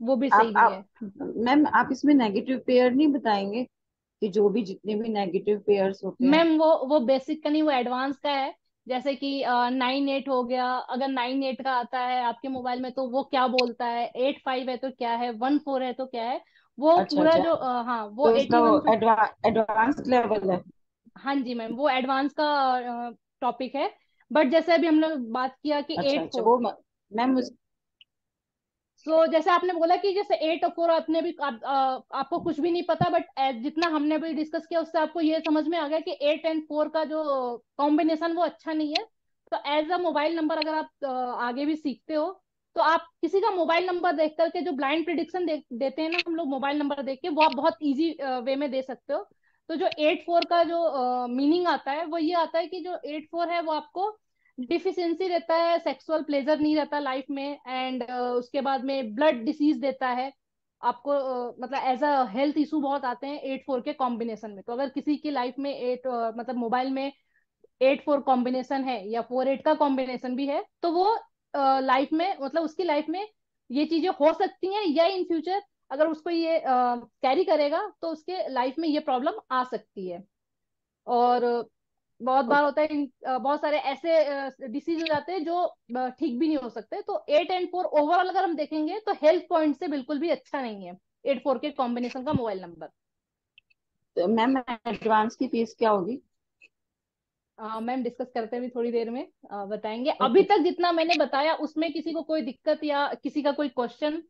वो भी सही नहीं आप है। मैम आप इसमें नेगेटिव पेयर नहीं बताएंगे कि जो भी जितने भी नेगेटिव पेयर्स होते हैं। मैम वो बेसिक का नहीं, वो एडवांस का है। जैसे कि 9-8 हो गया, अगर 9-8 का आता है आपके मोबाइल में तो वो क्या बोलता है, 8-5 है तो क्या है, 1-4 है तो क्या है, वो अच्छा पूरा अच्छा, जो हाँ वो तो इसका 81। एडवांस लेवल है। हाँ जी मैम, वो एडवांस का टॉपिक है। बट जैसे अभी हमने बात किया कि अच्छा एट अच्छा, फोर वो मैम सो जैसे आपने बोला कि जैसे 8 और 4 आपने भी आपको कुछ भी नहीं पता, बट जितना हमने भी डिस्कस किया उससे आपको ये समझ में आ गया कि 8 एंड 4 का जो कॉम्बिनेशन वो अच्छा नहीं है। तो एज अ मोबाइल नंबर अगर आप आगे भी सीखते हो, तो आप किसी का मोबाइल नंबर देख करके जो ब्लाइंड प्रिडिक्शन देते हैं ना हम लोग मोबाइल नंबर देख के, वो आप बहुत इजी वे में दे सकते हो। तो जो 8-4 का जो मीनिंग आता है वो ये आता है कि जो 8-4 है वो आपको डिफिशियंसी देता है, सेक्सुअल प्लेजर नहीं रहता लाइफ में, एंड उसके बाद में ब्लड डिसीज देता है आपको, मतलब एज अ हेल्थ इशू बहुत आते हैं 8-4 के कॉम्बिनेशन में। तो अगर किसी की लाइफ में मतलब मोबाइल में 8-4 कॉम्बिनेशन है या 4-8 का कॉम्बिनेशन भी है, तो वो लाइफ में मतलब उसकी लाइफ में ये चीजें हो सकती हैं, या इन फ्यूचर अगर उसको ये कैरी करेगा तो उसके लाइफ में ये प्रॉब्लम आ सकती है। और बहुत बार होता है बहुत सारे ऐसे डिसीज हो जाते हैं जो ठीक भी नहीं हो सकते। तो 8 एंड 4 ओवरऑल अगर हम देखेंगे तो हेल्थ पॉइंट से बिल्कुल भी अच्छा नहीं है 8-4 के कॉम्बिनेशन का मोबाइल नंबर। मैम एडवांस की फीस क्या होगी? मैम डिस्कस करते हैं अभी थोड़ी देर में, बताएंगे। अभी ओके। तक जितना मैंने बताया उसमें किसी को कोई दिक्कत या किसी का कोई क्वेश्चन?